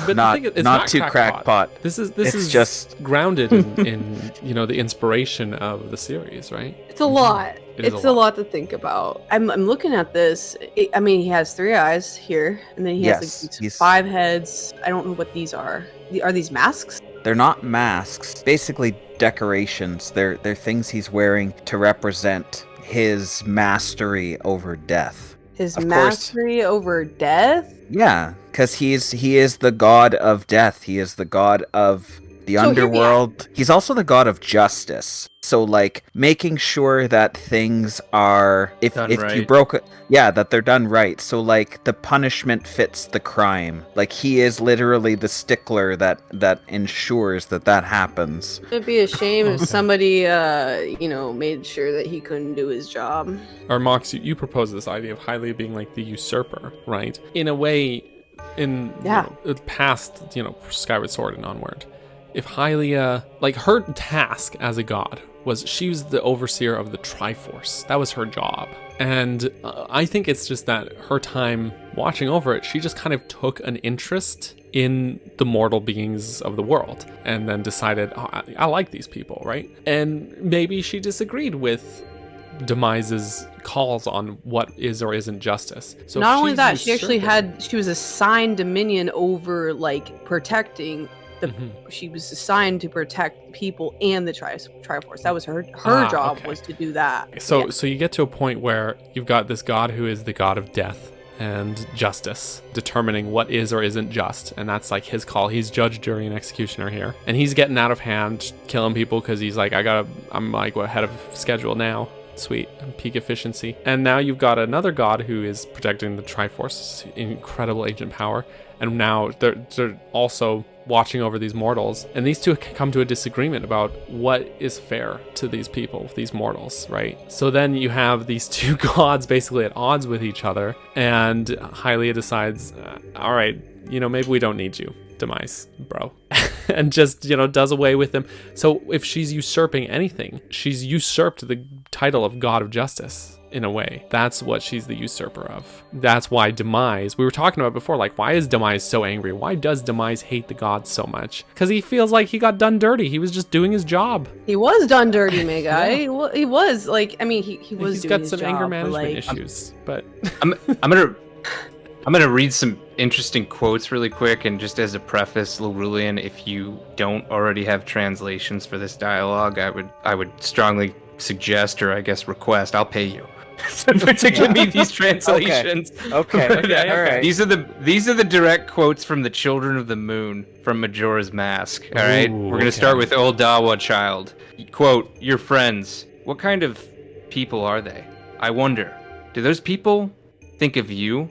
But not it's not too crackpot. This It's is just grounded in the inspiration of the series, right? It's a lot. It is It's a a lot. lot to think about. I'm looking at this. I mean, he has 3 eyes here, and then he has Yes, like these he's- 5 heads. I don't know what these are. Are these masks? they're not masks. Basically decorations. They're things he's wearing to represent his mastery over death. His Of course. mastery over death? Yeah, because he is the god of death. He is the god of the So hear me underworld. He's also the god of justice. So like making sure that things are if Done you right. broke it, that they're done right. So like the punishment fits the crime. Like he is literally the stickler that ensures that happens. It'd be a shame if somebody, made sure that he couldn't do his job. Or Mox, you propose this idea of Hylia being like the usurper, right? In a way, past Skyward Sword and onward. If Hylia, like her task as a god was she was the overseer of the Triforce. That was her job. And I think it's just that her time watching over it, she just kind of took an interest in the mortal beings of the world and then decided, I like these people, right? And maybe she disagreed with Demise's calls on what is or isn't justice. So Not only she's that, she actually usurping- she was assigned dominion over like protecting she was assigned to protect people and the Triforce. That was her job okay. was to do that. So you get to a point where you've got this god who is the god of death and justice, determining what is or isn't just, and that's like his call. He's judge, jury, and executioner here, and he's getting out of hand, killing people because he's like, I'm like ahead of schedule now. Sweet, peak efficiency. And now you've got another god who is protecting the Triforce, incredible agent power, and now they're also watching over these mortals, and these two come to a disagreement about what is fair to these people, these mortals, right? So then you have these two gods basically at odds with each other, and Hylia decides, all right, maybe we don't need you, Demise, bro. and just, does away with them. So if she's usurping anything, she's usurped the title of God of Justice. In a way, that's what she's the usurper of. That's why Demise, we were talking about before, like, why is Demise so angry? Why does Demise hate the gods so much? Because he feels like he got done dirty. He was just doing his job. He was done dirty, Mega. He was like, I mean, he was. He's doing got his some job, anger but, management like, issues, but I'm gonna read some interesting quotes really quick, and just as a preface, Lorulean, if you don't already have translations for this dialogue, I would strongly suggest, or I guess request, I'll pay you to give me these translations. Okay. All right. These are the direct quotes from the Children of the Moon from Majora's Mask. All right, we're gonna start with Old Dawa Child. Quote: "Your friends, what kind of people are they? I wonder. Do those people think of you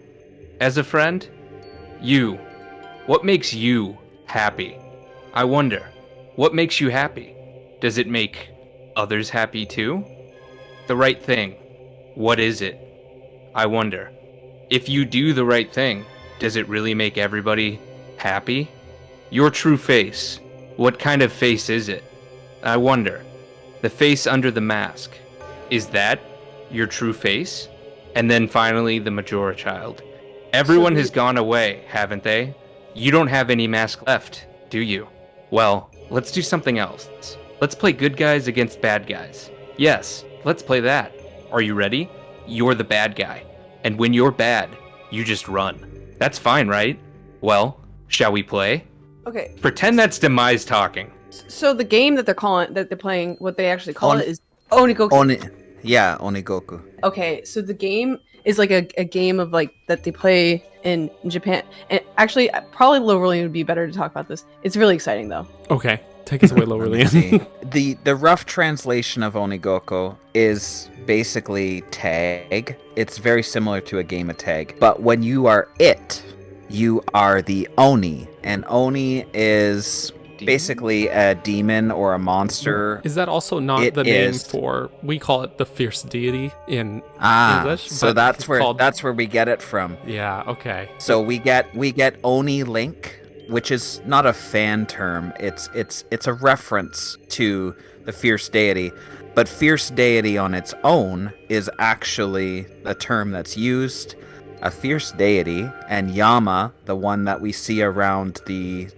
as a friend? You. What makes you happy? I wonder. What makes you happy? Does it make others happy too? The right thing. What is it? I wonder. If you do the right thing, does it really make everybody happy? Your true face. What kind of face is it? I wonder. The face under the mask. Is that your true face?" And then finally, the Majora Child. "Everyone has gone away, haven't they? You don't have any mask left, do you? Well, let's do something else. Let's play good guys against bad guys. Yes, let's play that. Are you ready? You're the bad guy. And when you're bad, you just run. That's fine, right? Well, shall we play?" Okay. Pretend that's Demise talking. So the game that they're playing, what they actually call it is Onigoku. Onigoku. Okay, so the game is like a game of like that they play in Japan. And actually, probably Lorulean would be better to talk about this. It's really exciting though. okay, take us away, Lorulean. The rough translation of Onigoku is basically tag. It's very similar to a game of tag. But when you are it, you are the Oni. And Oni is basically a demon or a monster. Is that also not the name for? We call it the fierce deity in English. So but that's where we get it from. Yeah. Okay. So we get Oni Link, which is not a fan term. It's a reference to the fierce deity, but fierce deity on its own is actually a term that's used. A fierce deity, and Yama, the one that we see around the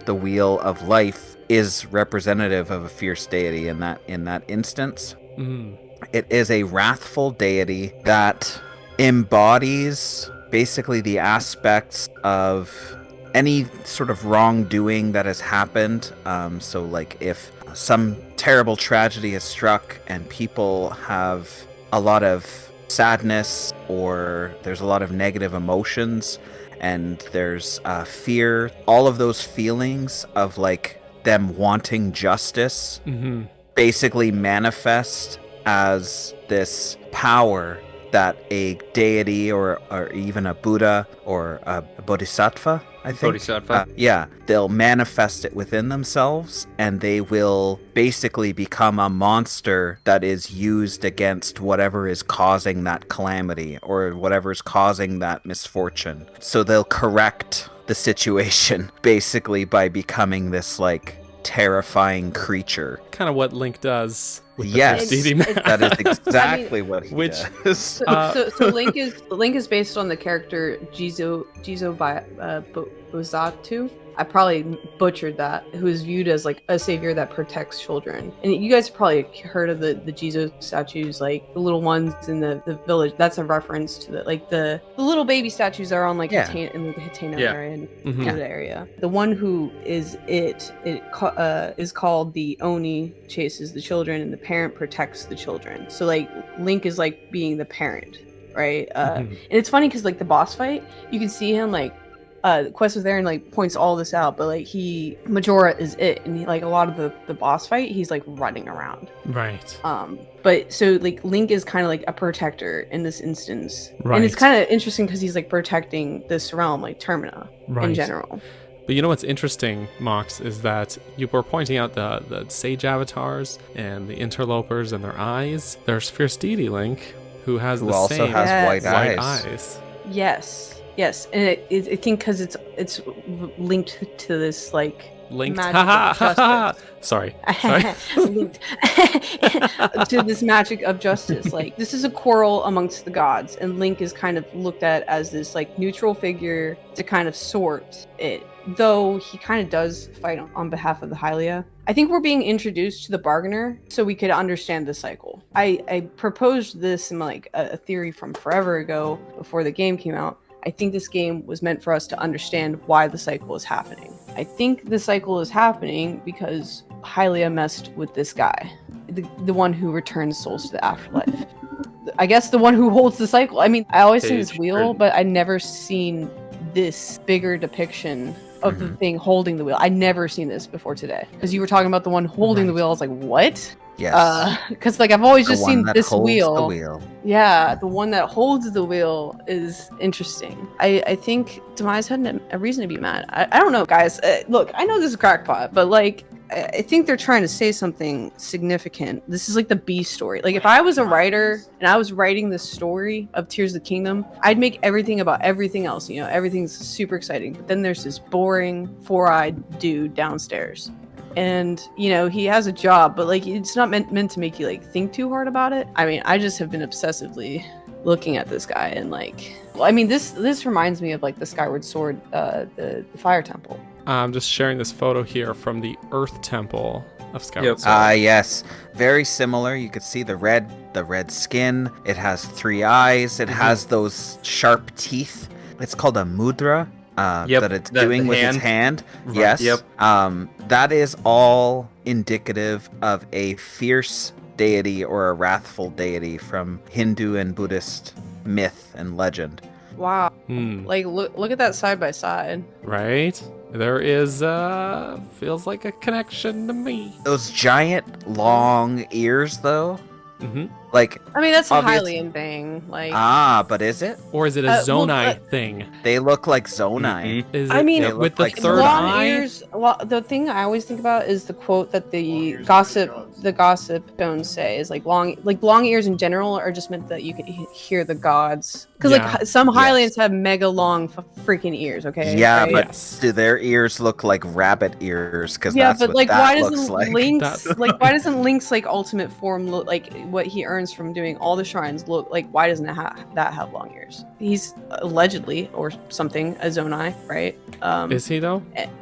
wheel of life, is representative of a fierce deity in that instance. It is a wrathful deity that embodies basically the aspects of any sort of wrongdoing that has happened. So like if some terrible tragedy has struck and people have a lot of sadness, or there's a lot of negative emotions, and there's fear, all of those feelings of like them wanting justice basically manifest as this power that a deity or even a Buddha or a Bodhisattva, I think. Bodhisattva. They'll manifest it within themselves, and they will basically become a monster that is used against whatever is causing that calamity or whatever is causing that misfortune. So they'll correct the situation basically by becoming this like terrifying creature. Kind of what Link does. Yes, that is exactly what he does. So Link is based on the character Jizo Bozatu. I probably butchered that. Who is viewed as like a savior that protects children. And you guys have probably heard of the Jizo statues, like the little ones in the village. That's a reference to the little baby statues are on like in the Hateno area and Canada area. The one who is is called the Oni, chases the children, and the parent protects the children. So like Link is like being the parent, right? And it's funny because like the boss fight, you can see him like Quest was there and like points all this out, but like Majora is it, and like a lot of the boss fight, he's like running around. Right. But so like Link is kind of like a protector in this instance, right? And it's kind of interesting because he's like protecting this realm, like Termina, in general. But you know what's interesting, Mox, is that you were pointing out the sage avatars and the interlopers and their eyes. There's Fierce Deity Link, who also has white eyes. Yes. Yes, and I think because it's linked to this like Linked. magic Ha of ha ha. justice. Sorry. Linked to this magic of justice. Like this is a quarrel amongst the gods, and Link is kind of looked at as this like neutral figure to kind of sort it. Though he kind of does fight on behalf of the Hylia. I think we're being introduced to the bargainer so we could understand the cycle. I proposed this in like a theory from forever ago before the game came out. I think this game was meant for us to understand why the cycle is happening. I think the cycle is happening because Hylia messed with this guy, the one who returns souls to the afterlife. I guess the one who holds the cycle. I mean, I always seen this wheel, but I never seen this bigger depiction of the thing holding the wheel. I never seen this before today. Because you were talking about the one holding the wheel. I was like, what? Yes. Because like I've always The just one seen that this holds wheel. the wheel. Yeah, the one that holds the wheel is interesting. I think Demise had a reason to be mad. I don't know, guys. Look, I know this is crackpot, but like, I think they're trying to say something significant. This is like the B story. Like if I was a writer and I was writing this story of Tears of the Kingdom, I'd make everything about everything else. You know, everything's super exciting. But then there's this boring, four-eyed dude downstairs. And, you know, he has a job, but like it's not meant to make you like think too hard about it. I mean, I just have been obsessively looking at this guy and like, well, I mean, this reminds me of like the Skyward Sword, the Fire Temple. I'm just sharing this photo here from the Earth Temple of Skyward Sword. Yes, very similar. You could see the red skin. It has 3 eyes. It has those sharp teeth. It's called a mudra. That it's doing with its hand. Right. Yes. Yep. That is all indicative of a fierce deity or a wrathful deity from Hindu and Buddhist myth and legend. Wow. Like look at that side by side. Right? There is feels like a connection to me. Those giant long ears though. Like, I mean, that's a obvious- Hylian thing. Like, but is it? Or is it a well, Zonai thing? They look like Zonai. Is I it mean, They with look the like third long eye? ears. Well, the thing I always think about is the quote that the gossip stones say is like long ears in general are just meant that you can hear the gods. Because Yeah. like some Hylians have mega long freaking ears. Okay. Yeah, right? but Yes. do their ears look like rabbit ears? Because yeah, that's but what like, that why looks doesn't like. Link's why doesn't Link's like ultimate form look like what he earns from doing all the shrines look like? Why doesn't that have long ears? He's allegedly or something a Zonai, right? Is he though?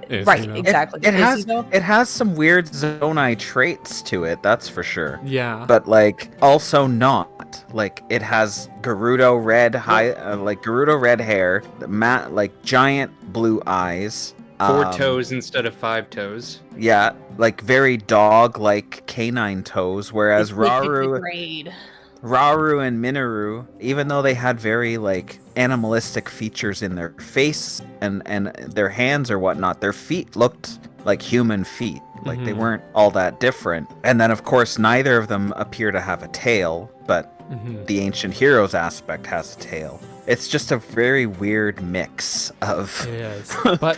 Is Right, he, though? exactly. It Is he, has though? some weird Zonai traits to it, that's for sure. Yeah. But like also not. Like it has Gerudo red Gerudo red hair, like giant blue eyes. 4 toes instead of 5 toes. Yeah, like very dog-like canine toes, whereas Rauru and Minoru, even though they had very like animalistic features in their face and their hands or whatnot, their feet looked like human feet. Like they weren't all that different. And then of course neither of them appear to have a tail, but the ancient heroes aspect has a tail. It's just a very weird mix of It is. But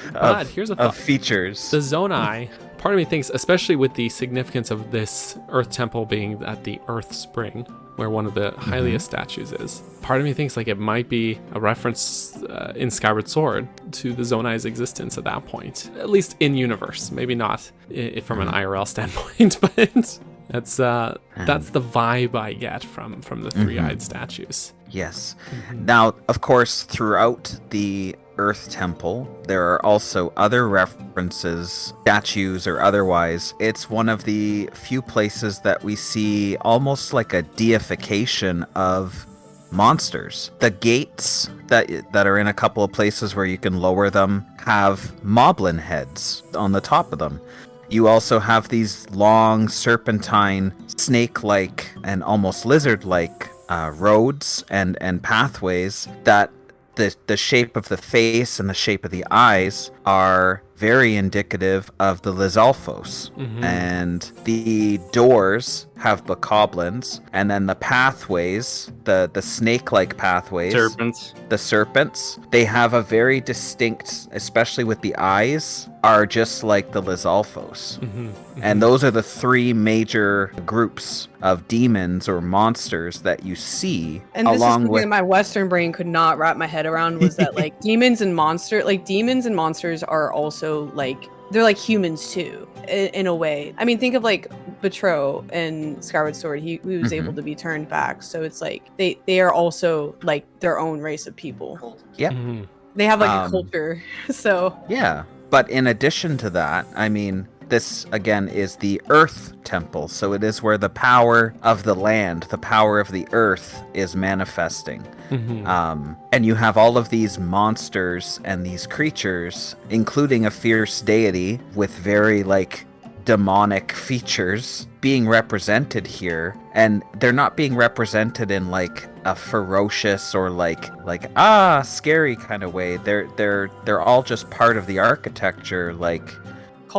here's a thought. of features. The Zonai, part of me thinks, especially with the significance of this Earth Temple being at the Earth Spring, where one of the Hylia statues is, part of me thinks like it might be a reference in Skyward Sword to the Zonai's existence at that point, at least in universe. Maybe not from an IRL standpoint, but that's the vibe I get from the three-eyed statues. Yes. Now, of course, throughout the Earth Temple, there are also other references, statues or otherwise. It's one of the few places that we see almost like a deification of monsters. The gates that are in a couple of places where you can lower them have moblin heads on the top of them. You also have these long serpentine, snake-like and almost lizard-like roads and pathways that the shape of the face and the shape of the eyes are very indicative of the Lizalfos. And the doors have bokoblins, and then the pathways, the snake-like pathways, the serpents, they have a very distinct, especially with the eyes, are just like the Lizalfos. And those are the three major groups of demons or monsters that you see. And this is something that my Western brain could not wrap my head around, was that like demons and monsters are also like, they're like humans too, in a way. I mean, think of like Betro and Skyward Sword. He was able to be turned back. So it's like they are also like their own race of people. Yeah. They have like a culture. So yeah. But in addition to that, I mean, this again is the Earth Temple. So it is where the power of the land, the power of the earth is manifesting. And you have all of these monsters and these creatures, including a fierce deity with very like demonic features being represented here. And they're not being represented in like a ferocious or like scary kind of way. They're all just part of the architecture, like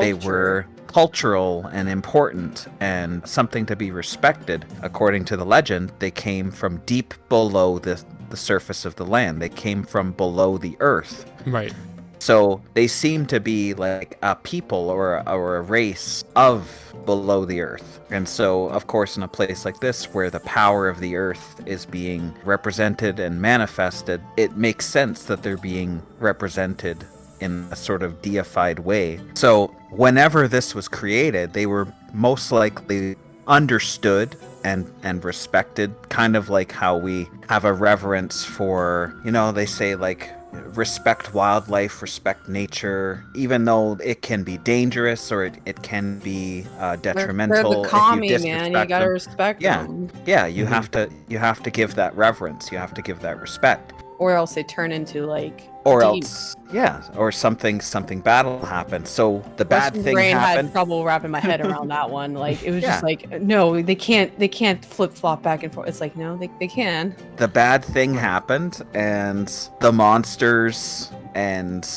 they were cultural and important and something to be respected. According to the legend, they came from deep below the surface of the land. They came from below the earth. Right. So they seem to be like a people or a race of below the earth. And so, of course, in a place like this where the power of the earth is being represented and manifested, it makes sense that they're being represented in a sort of deified way. So whenever this was created, they were most likely understood and respected, kind of like how we have a reverence for, you know, they say like respect wildlife, respect nature, even though it can be dangerous or it can be detrimental. They're the kami, if you man. disrespect You gotta them. respect them. Yeah, you have to give that reverence. You have to give that respect. Or else they turn into like Or deep. else, yeah, or something bad will happen. So the bad Western thing brain happened. had trouble wrapping my head around that one. Like it was Yeah. just like, no, they can't flip flop back and forth. It's like, no, they can. The bad thing happened, and the monsters and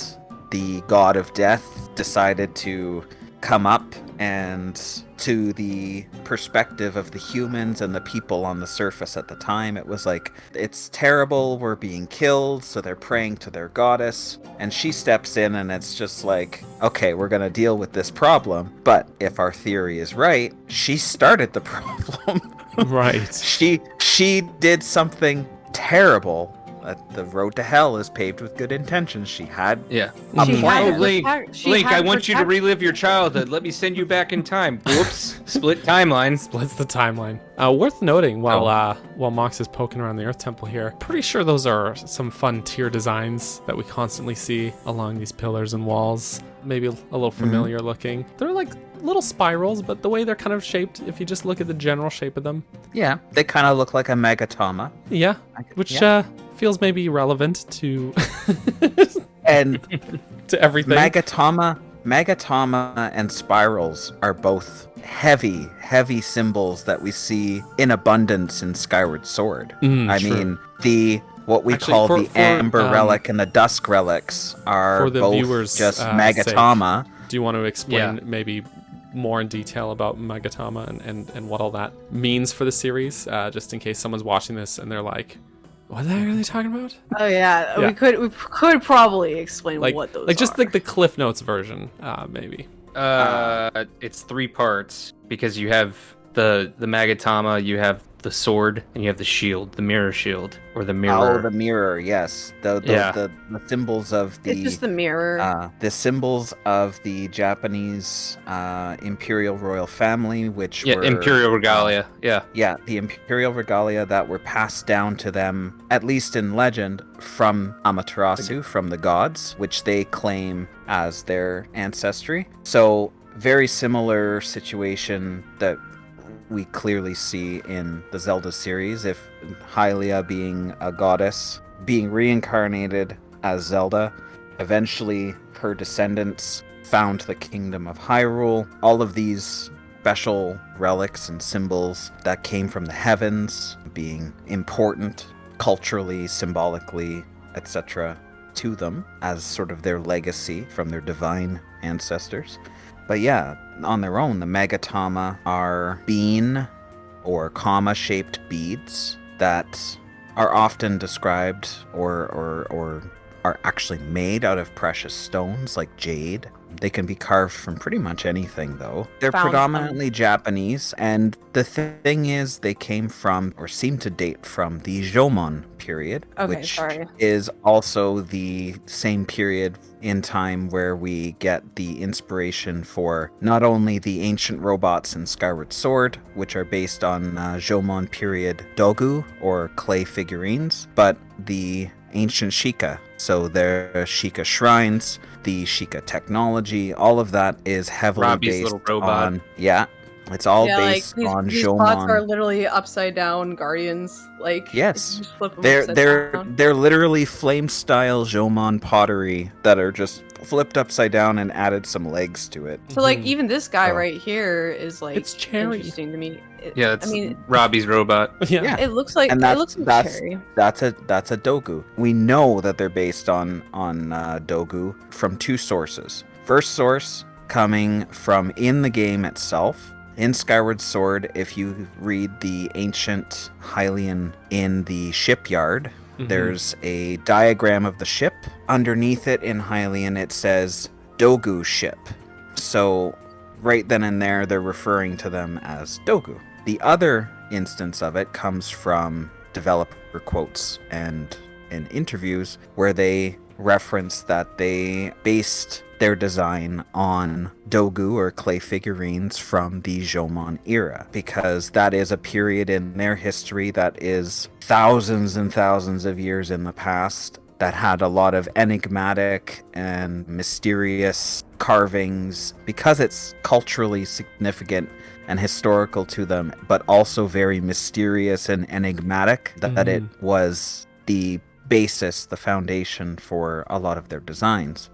the god of death decided to come up, and to the perspective of the humans and the people on the surface at the time, it was like, it's terrible, we're being killed, so they're praying to their goddess, and she steps in, and it's just like, okay, we're gonna deal with this problem. But if our theory is right, she started the problem. Right. She did something terrible. The road to hell is paved with good intentions. She had Yeah. a She plan. had- Link, she Link, had I want you to protect- relive your childhood. Let me send you back in time. Whoops. Split timeline. Splits the timeline. Worth noting, while Mox is poking around the Earth Temple here, pretty sure those are some fun tier designs that we constantly see along these pillars and walls. Maybe a little familiar looking. They're like little spirals, but the way they're kind of shaped, if you just look at the general shape of them, Yeah, they kind of look like a megatama. yeah, which feels maybe relevant to And to everything. Magatama and spirals are both heavy symbols that we see in abundance in Skyward Sword. I True. mean, what we Actually, call for- the for, Amber Relic and the Dusk Relics are for the both viewers' just sake. Magatama. Do you want to explain Yeah. maybe more in detail about Magatama and what all that means for the series, just in case someone's watching this and they're like, what the heck are they talking about? Oh yeah, Yeah. we could probably explain Like, what those like just are. like the Cliff Notes version, maybe. It's 3 parts because you have the Magatama, you have the sword, and you have the shield, the mirror shield, or the mirror. Oh, the mirror, yes. The symbols of the It's just the mirror. the symbols of the Japanese imperial royal family, which were Imperial Regalia. Yeah, the imperial regalia that were passed down to them, at least in legend, from Amaterasu, from the gods, which they claim as their ancestry. So, very similar situation that we clearly see in the Zelda series, if Hylia being a goddess, being reincarnated as Zelda, eventually her descendants found the kingdom of Hyrule. All of these special relics and symbols that came from the heavens being important culturally, symbolically, etc. to them as sort of their legacy from their divine ancestors. But yeah, on their own, the Megatama are bean or comma-shaped beads that are often described or are actually made out of precious stones like jade. They can be carved from pretty much anything, though. They're predominantly Japanese, and the thing is, they came from, or seem to date from, the Jomon period, which is also the same period in time where we get the inspiration for not only the ancient robots in Skyward Sword, which are based on Jomon period dogu, or clay figurines, but the ancient Sheikah. So their Sheikah shrines, the Sheikah technology, all of that is heavily Robbie's based little robot. on... Yeah, it's all based on these Jomon. pots are literally upside down guardians. Like, yes, you just flip them they're literally flame style Jomon pottery that are just flipped upside down and added some legs to it. So like even this guy right here is like it's cherry. Interesting to me. It's Robbie's robot. Yeah, it looks like cherry. That's a dogu. We know that they're based on dogu from two sources. First source coming from in the game itself. In Skyward Sword, if you read the ancient Hylian in the shipyard, there's a diagram of the ship. Underneath it in Hylian, it says Dogu ship. So right then and there, they're referring to them as Dogu. The other instance of it comes from developer quotes and in interviews where they reference that they based their design on dogu or clay figurines from the Jomon era, because that is a period in their history that is thousands and thousands of years in the past that had a lot of enigmatic and mysterious carvings because it's culturally significant and historical to them, but also very mysterious and enigmatic that it was the basis, the foundation for a lot of their designs.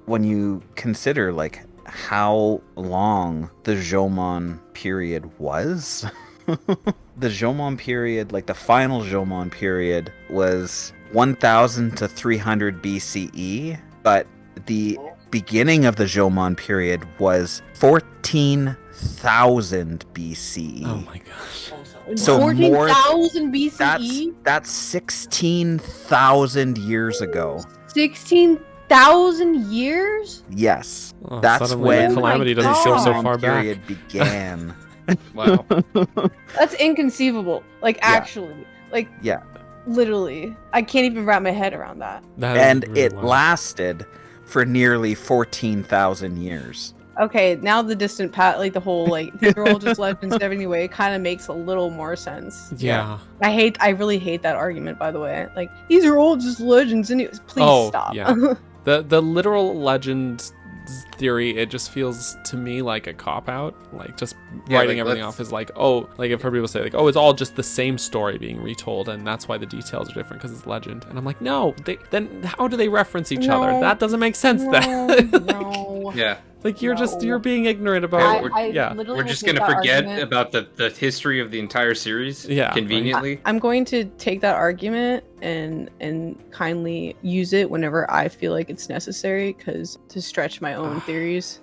When you consider like how long the Jomon period was, the Jomon period, like the final Jomon period, was 1000 to 300 BCE, but the beginning of the Jomon period was 14,000 BCE. Oh my gosh. So 14,000 BCE? That's 16,000 years ago. 16,000 years? Yes. Oh, that's when Calamity the doesn't feel so Jomon far back. period began. Wow. That's inconceivable. Like, actually. Like, yeah. Literally. I can't even wrap my head around that. And really it lasted for nearly 14,000 years. Okay, now the distant past, like the whole, like, these are all just legends anyway, kind of makes a little more sense. Yeah. I really hate that argument, by the way. Like, these are all just legends anyways. Please stop. Yeah. The literal legend theory, it just feels to me like a cop-out. Like, just writing everything off as like, oh, like I've heard people say, like, oh, it's all just the same story being retold, and that's why the details are different, because it's legend. And I'm like, no, then how do they reference each other? That doesn't make sense then. No. Yeah. Like, you're being ignorant about we're just gonna forget about the history of the entire series. Yeah, conveniently. I'm going to take that argument and kindly use it whenever I feel like it's necessary, because to stretch my own theories.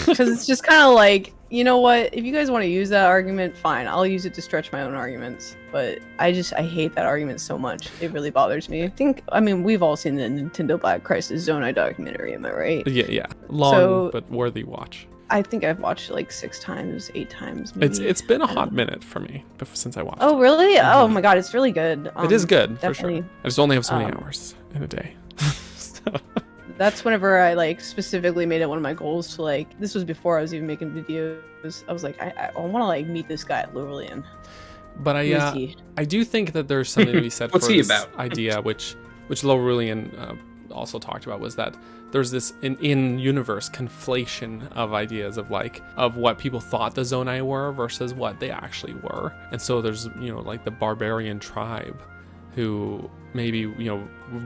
Because it's just kind of like, you know what? If you guys want to use that argument, fine. I'll use it to stretch my own arguments. But I hate that argument so much. It really bothers me. I mean, we've all seen the Nintendo Black Crisis Zonai documentary, am I right? Yeah. Long but worthy watch. I think I've watched it like 6 times, 8 times. Maybe. It's been a hot minute for me since I watched it. Oh, really? Oh my god, it's really good. It is good, definitely. for sure. I just only have so many hours in a day. So. That's whenever I like specifically made it one of my goals to like, this was before I was even making videos. I was like, I want to like meet this guy at Lorulean. But I do think that there's something to be said for this idea, which Lorulean also talked about, was that there's this in-universe conflation of ideas of what people thought the Zonai were versus what they actually were. And so there's, like the barbarian tribe who maybe,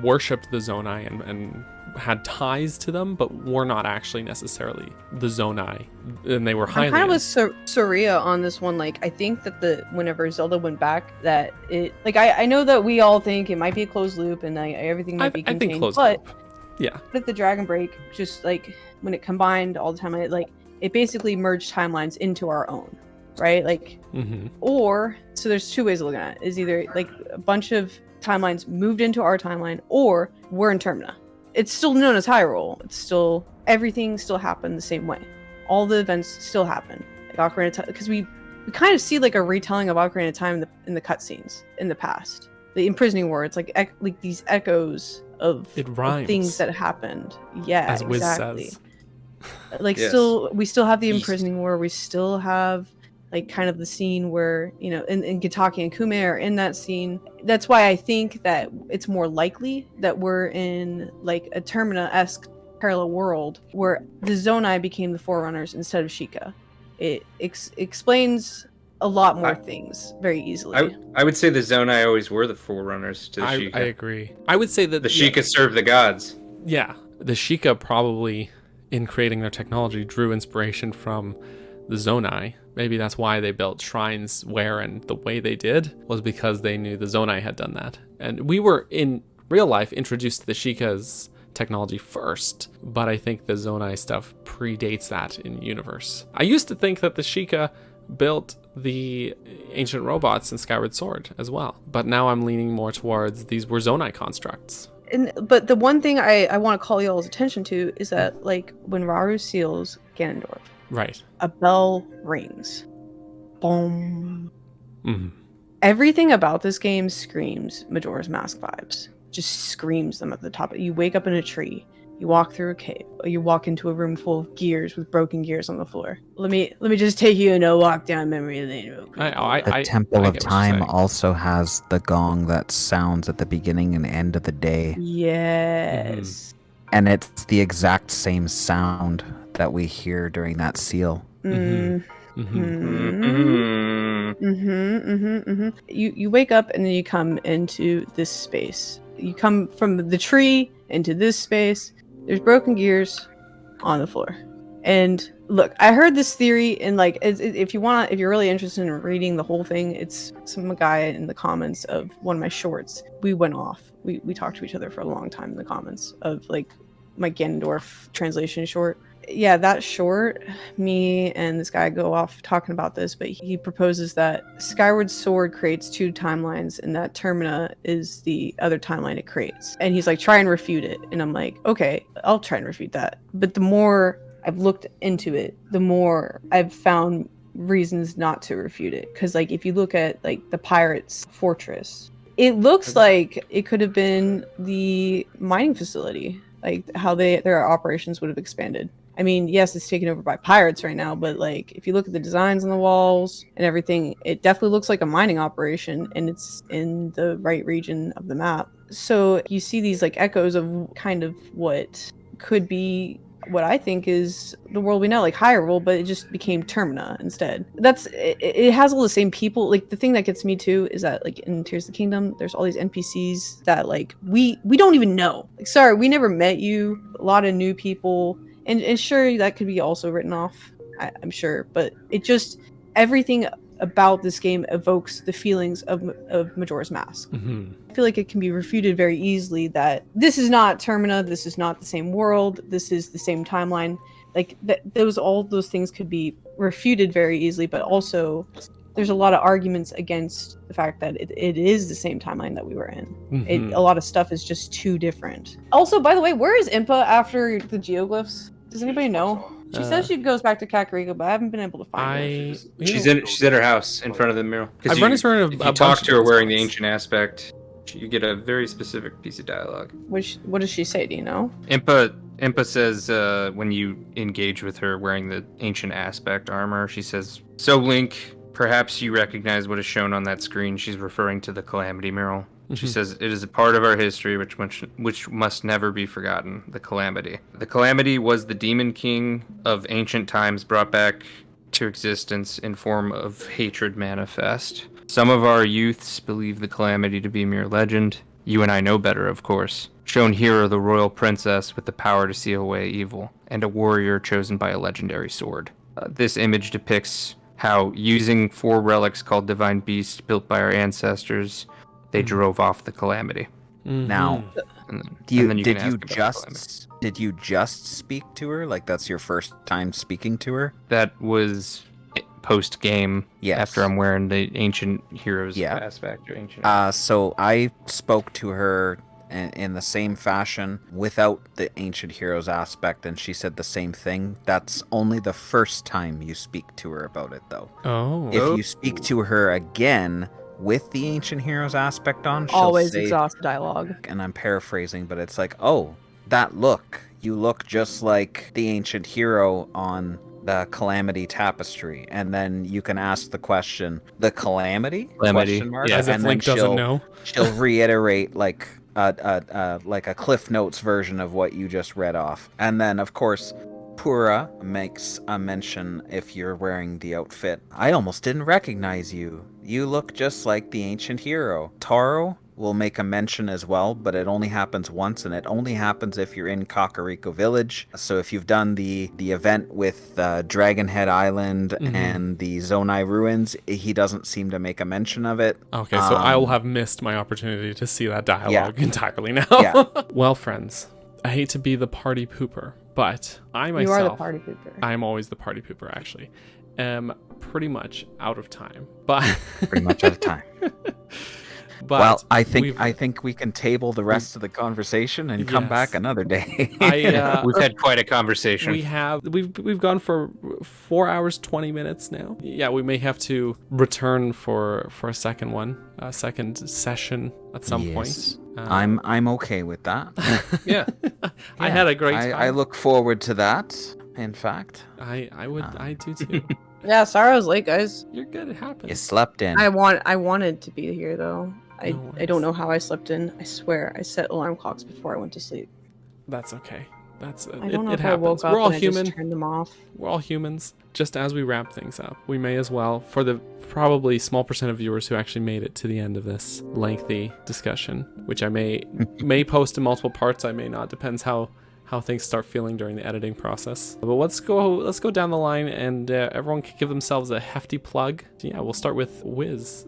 worshipped the Zonai and had ties to them, but were not actually necessarily the Zonai, and they were Hylians. I'm kind of with Soria on this one. Like, I think that whenever Zelda went back, that it, like, I know that we all think it might be a closed loop and everything might be contained, I think closed but loop. Yeah. With the Dragon Break, just like when it combined all the time, it basically merged timelines into our own, right? Like, or so there's two ways of looking at it. Is either like a bunch of timelines moved into our timeline, or we're in Termina. It's still known as Hyrule. It's still, everything still happened the same way. All the events still happen. Like Ocarina of Time, because we kind of see like a retelling of Ocarina of Time in the cutscenes in the past. The imprisoning words, like these echoes of things that happened. Yeah, as Wiz exactly. says. Like, yes. We still have the imprisoning war. We still have like kind of the scene where, you know, and Gitaki and Kume are in that scene. That's why I think that it's more likely that we're in like a Termina-esque parallel world where the Zonai became the Forerunners instead of Sheikah. It explains a lot more things very easily. I would say the Zonai always were the Forerunners to the Sheikah. I agree. I would say that the Sheikah served the gods. Yeah, the Sheikah probably, in creating their technology, drew inspiration from the Zonai. Maybe that's why they built shrines where and the way they did, was because they knew the Zonai had done that. And we were, in real life, introduced to the Sheikah's technology first, but I think the Zonai stuff predates that in universe. I used to think that the Sheikah built the ancient robots in Skyward Sword as well, but now I'm leaning more towards these were Zonai constructs. But the one thing I want to call y'all's attention to is that, like, when Rauru seals Ganondorf, right, a bell rings. Boom. Mm-hmm. Everything about this game screams Majora's Mask vibes. Just screams them at the top. You wake up in a tree. You walk through a cave. Or you walk into a room full of gears with broken gears on the floor. Let me just take you in a walk down memory lane real quick. The Temple of Time also has the gong that sounds at the beginning and end of the day. Yes. Mm-hmm. And it's the exact same sound that we hear during that seal. Mm-hmm. Mm-hmm. Mm-hmm. Mm-hmm. Mm-hmm. You wake up and then you come into this space. You come from the tree into this space. There's broken gears on the floor. And look, I heard this theory, and like, if you're really interested in reading the whole thing, it's some guy in the comments of one of my shorts. We went off. We talked to each other for a long time in the comments of like my Ganondorf translation short. Yeah, that short, me and this guy go off talking about this, but he proposes that Skyward Sword creates two timelines and that Termina is the other timeline it creates. And he's like, try and refute it. And I'm like, okay, I'll try and refute that. But the more I've looked into it, the more I've found reasons not to refute it. Because like, if you look at like the pirates' fortress, it looks like it could have been the mining facility, like how their operations would have expanded. I mean, yes, it's taken over by pirates right now, but like if you look at the designs on the walls and everything, it definitely looks like a mining operation, and it's in the right region of the map. So you see these like echoes of kind of what could be what I think is the world we know, like Hyrule, but it just became Termina instead. It has all the same people. Like the thing that gets me too is that like in Tears of the Kingdom, there's all these NPCs that like we don't even know. Like, sorry, we never met you. A lot of new people. And sure, that could be also written off, I'm sure, but it just, everything about this game evokes the feelings of Majora's Mask. Mm-hmm. I feel like it can be refuted very easily that this is not Termina, this is not the same world, this is the same timeline. Like, all those things could be refuted very easily, but also there's a lot of arguments against the fact that it is the same timeline that we were in. Mm-hmm. A lot of stuff is just too different. Also, by the way, where is Impa after the geoglyphs? Does anybody know? She says she goes back to Kakariko, but I haven't been able to find her. She's at her house in front of the mural. I've run into her in if you talk to her wearing the ancient aspect, you get a very specific piece of dialogue. What does she say? Do you know? Impa says when you engage with her wearing the ancient aspect armor, she says, "So Link, perhaps you recognize what is shown on that screen." She's referring to the Calamity mural. She says, "It is a part of our history which must never be forgotten, the Calamity. The Calamity was the demon king of ancient times brought back to existence in form of hatred manifest. Some of our youths believe the Calamity to be mere legend. You and I know better, of course. Shown here are the royal princess with the power to see away evil, and a warrior chosen by a legendary sword. This image depicts how, using 4 relics called divine beasts built by our ancestors, they drove off the calamity. Now, And did you just speak to her? Like that's your first time speaking to her? That was post game. Yes. After I'm wearing the ancient heroes aspect or ancient. So I spoke to her in the same fashion without the ancient heroes aspect, and she said the same thing. That's only the first time you speak to her about it, though. Oh. If you speak to her again with the ancient heroes aspect on, she'll Always say, exhaust dialogue. and I'm paraphrasing, but it's like, oh, that look. You look just like the ancient hero on the Calamity Tapestry. And then you can ask the question, the Calamity? Question mark? Yeah, as if and Link then doesn't know. She'll reiterate like a Cliff Notes version of what you just read off. And then, of course, Pura makes a mention if you're wearing the outfit. I almost didn't recognize you. You look just like the ancient hero. Taro will make a mention as well, but it only happens once, and it only happens if you're in Kakariko Village. So if you've done the event with Dragon Head Island and the Zonai Ruins, he doesn't seem to make a mention of it. Okay, so I will have missed my opportunity to see that dialogue entirely now. Well, friends, I hate to be the party pooper, but I myself... You are the party pooper. I'm always the party pooper, actually. Am pretty much out of time. But pretty much out of time. But well, I think we can table the rest of the conversation and come back another day. We've had quite a conversation. We've gone for 4 hours 20 minutes now. Yeah, we may have to return for a second session at some point. I'm okay with that. Yeah. I had a great time. I look forward to that. In fact, I do too. Yeah, sorry I was late, guys. You're good. It happens. You slept in. I wanted to be here though. I don't know how I slept in. I swear I set alarm clocks before I went to sleep. That's okay. I don't know if happens. I woke up We're all and human. I just turned them off. We're all humans. Just as we wrap things up, we may as well, for the probably small percent of viewers who actually made it to the end of this lengthy discussion, which I may post in multiple parts, I may not, depends how things start feeling during the editing process. But let's go down the line, and everyone can give themselves a hefty plug. Yeah, we'll start with Wiz,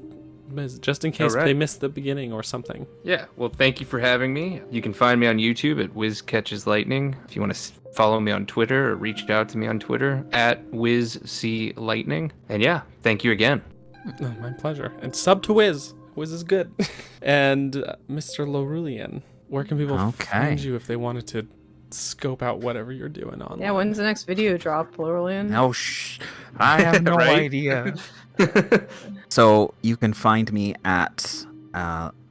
just in case they missed the beginning or something. Yeah, well, thank you for having me. You can find me on YouTube at Wiz Catches Lightning. If you want to follow me on Twitter or reach out to me on Twitter at WizCLightning. And yeah, thank you again. Oh, my pleasure. And sub to Wiz. Wiz is good. And Mr. Lorulean, where can people find you if they wanted to scope out whatever you're doing online? Yeah, when's the next video drop, Lorulean? No, I have no idea. So you can find me at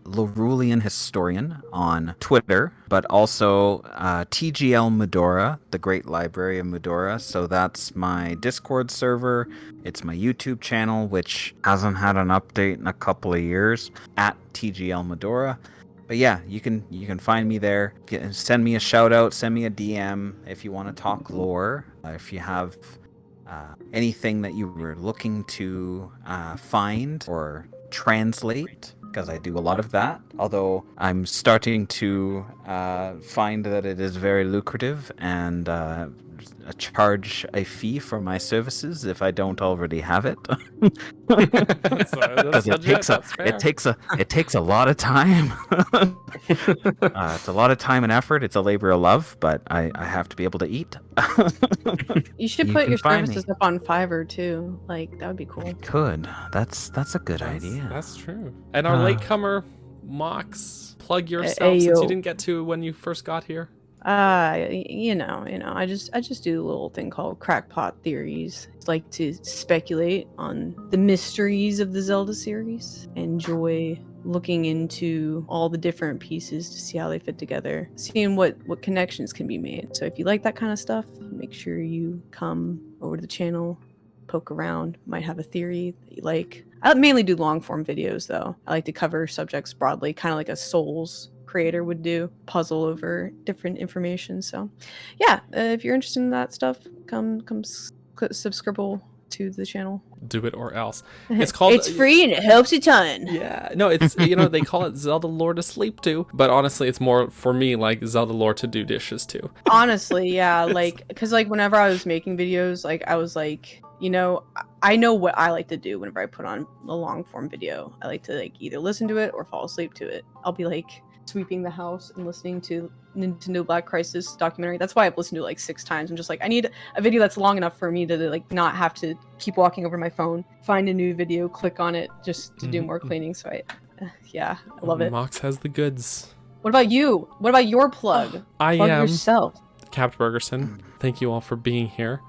Lorulean Historian on Twitter, but also TGL Medora, the Great Library of Medora. So that's my Discord server. It's my YouTube channel, which hasn't had an update in a couple of years, at TGL Medora. But yeah, you can find me there. Send me a shout out, send me a DM if you want to talk lore. If you have anything that you were looking to find or translate, because I do a lot of that. Although I'm starting to find that it is very lucrative and charge a fee for my services if I don't already have it. Because it takes a lot of time. It's a lot of time and effort. It's a labor of love, but I have to be able to eat. You should put your services up on Fiverr too. Like, that would be cool. Could. That's a good idea. That's true. And our latecomer, Mox, plug yourself since you didn't get to when you first got here. You know, I just do a little thing called crackpot theories. I like to speculate on the mysteries of the Zelda series. Enjoy looking into all the different pieces to see how they fit together, seeing what connections can be made. So if you like that kind of stuff, make sure you come over to the channel, poke around, might have a theory that you like. I mainly do long form videos though. I like to cover subjects broadly, kind of like a Souls creator would do, puzzle over different information. So yeah, if you're interested in that stuff, come subscribe to the channel. Do it or else. It's called. It's free and it helps a ton. Yeah, no, it's they call it Zelda lore to sleep to, but honestly, it's more for me like Zelda lore to do dishes to. Honestly, yeah, like because like whenever I was making videos, like I was like, I know what I like to do whenever I put on a long form video. I like to like either listen to it or fall asleep to it. I'll be like sweeping the house and listening to Nintendo Black Crisis documentary. That's why I've listened to it like 6 times. I'm just like, I need a video that's long enough for me to like not have to keep walking over my phone, find a new video, click on it just to do more cleaning. So I love it. Mox has the goods. What about you? What about your plug? I Plug am yourself. Capt Bergerson. Thank you all for being here.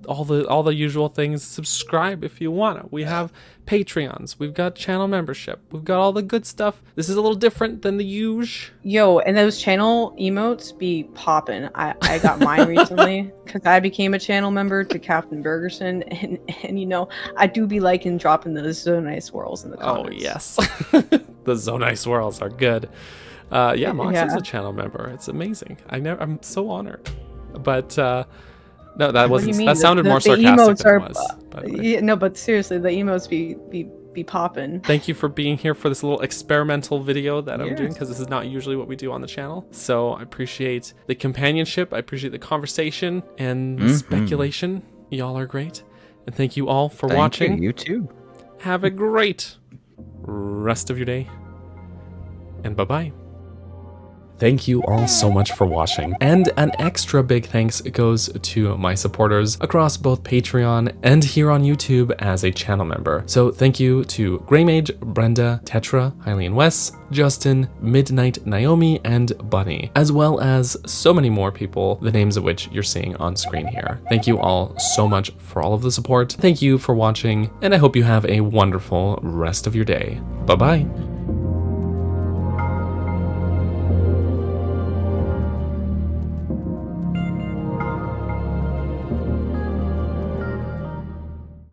All the usual things. Subscribe if you want it. We have Patreons. We've got channel membership. We've got all the good stuff. This is a little different than the usual. Yo, and those channel emotes be popping. I got mine recently because I became a channel member to Captain Bergerson, and I do be liking dropping those Zonai swirls in the comments. Oh yes, the Zonai swirls are good. Mox is a channel member. It's amazing. I'm so honored. But no, that wasn't. That sounded more sarcastic than it was. By the way. No, but seriously, the emotes be popping. Thank you for being here for this little experimental video that I'm doing, because this is not usually what we do on the channel. So I appreciate the companionship. I appreciate the conversation and the speculation. Y'all are great, and thank you all for watching. You too. Have a great rest of your day, and bye-bye. Thank you all so much for watching, and an extra big thanks goes to my supporters across both Patreon and here on YouTube as a channel member. So thank you to Greymage, Brenda, Tetra, Hylian Wes, Justin, Midnight Naomi, and Bunny, as well as so many more people, the names of which you're seeing on screen here. Thank you all so much for all of the support. Thank you for watching, and I hope you have a wonderful rest of your day. Bye-bye.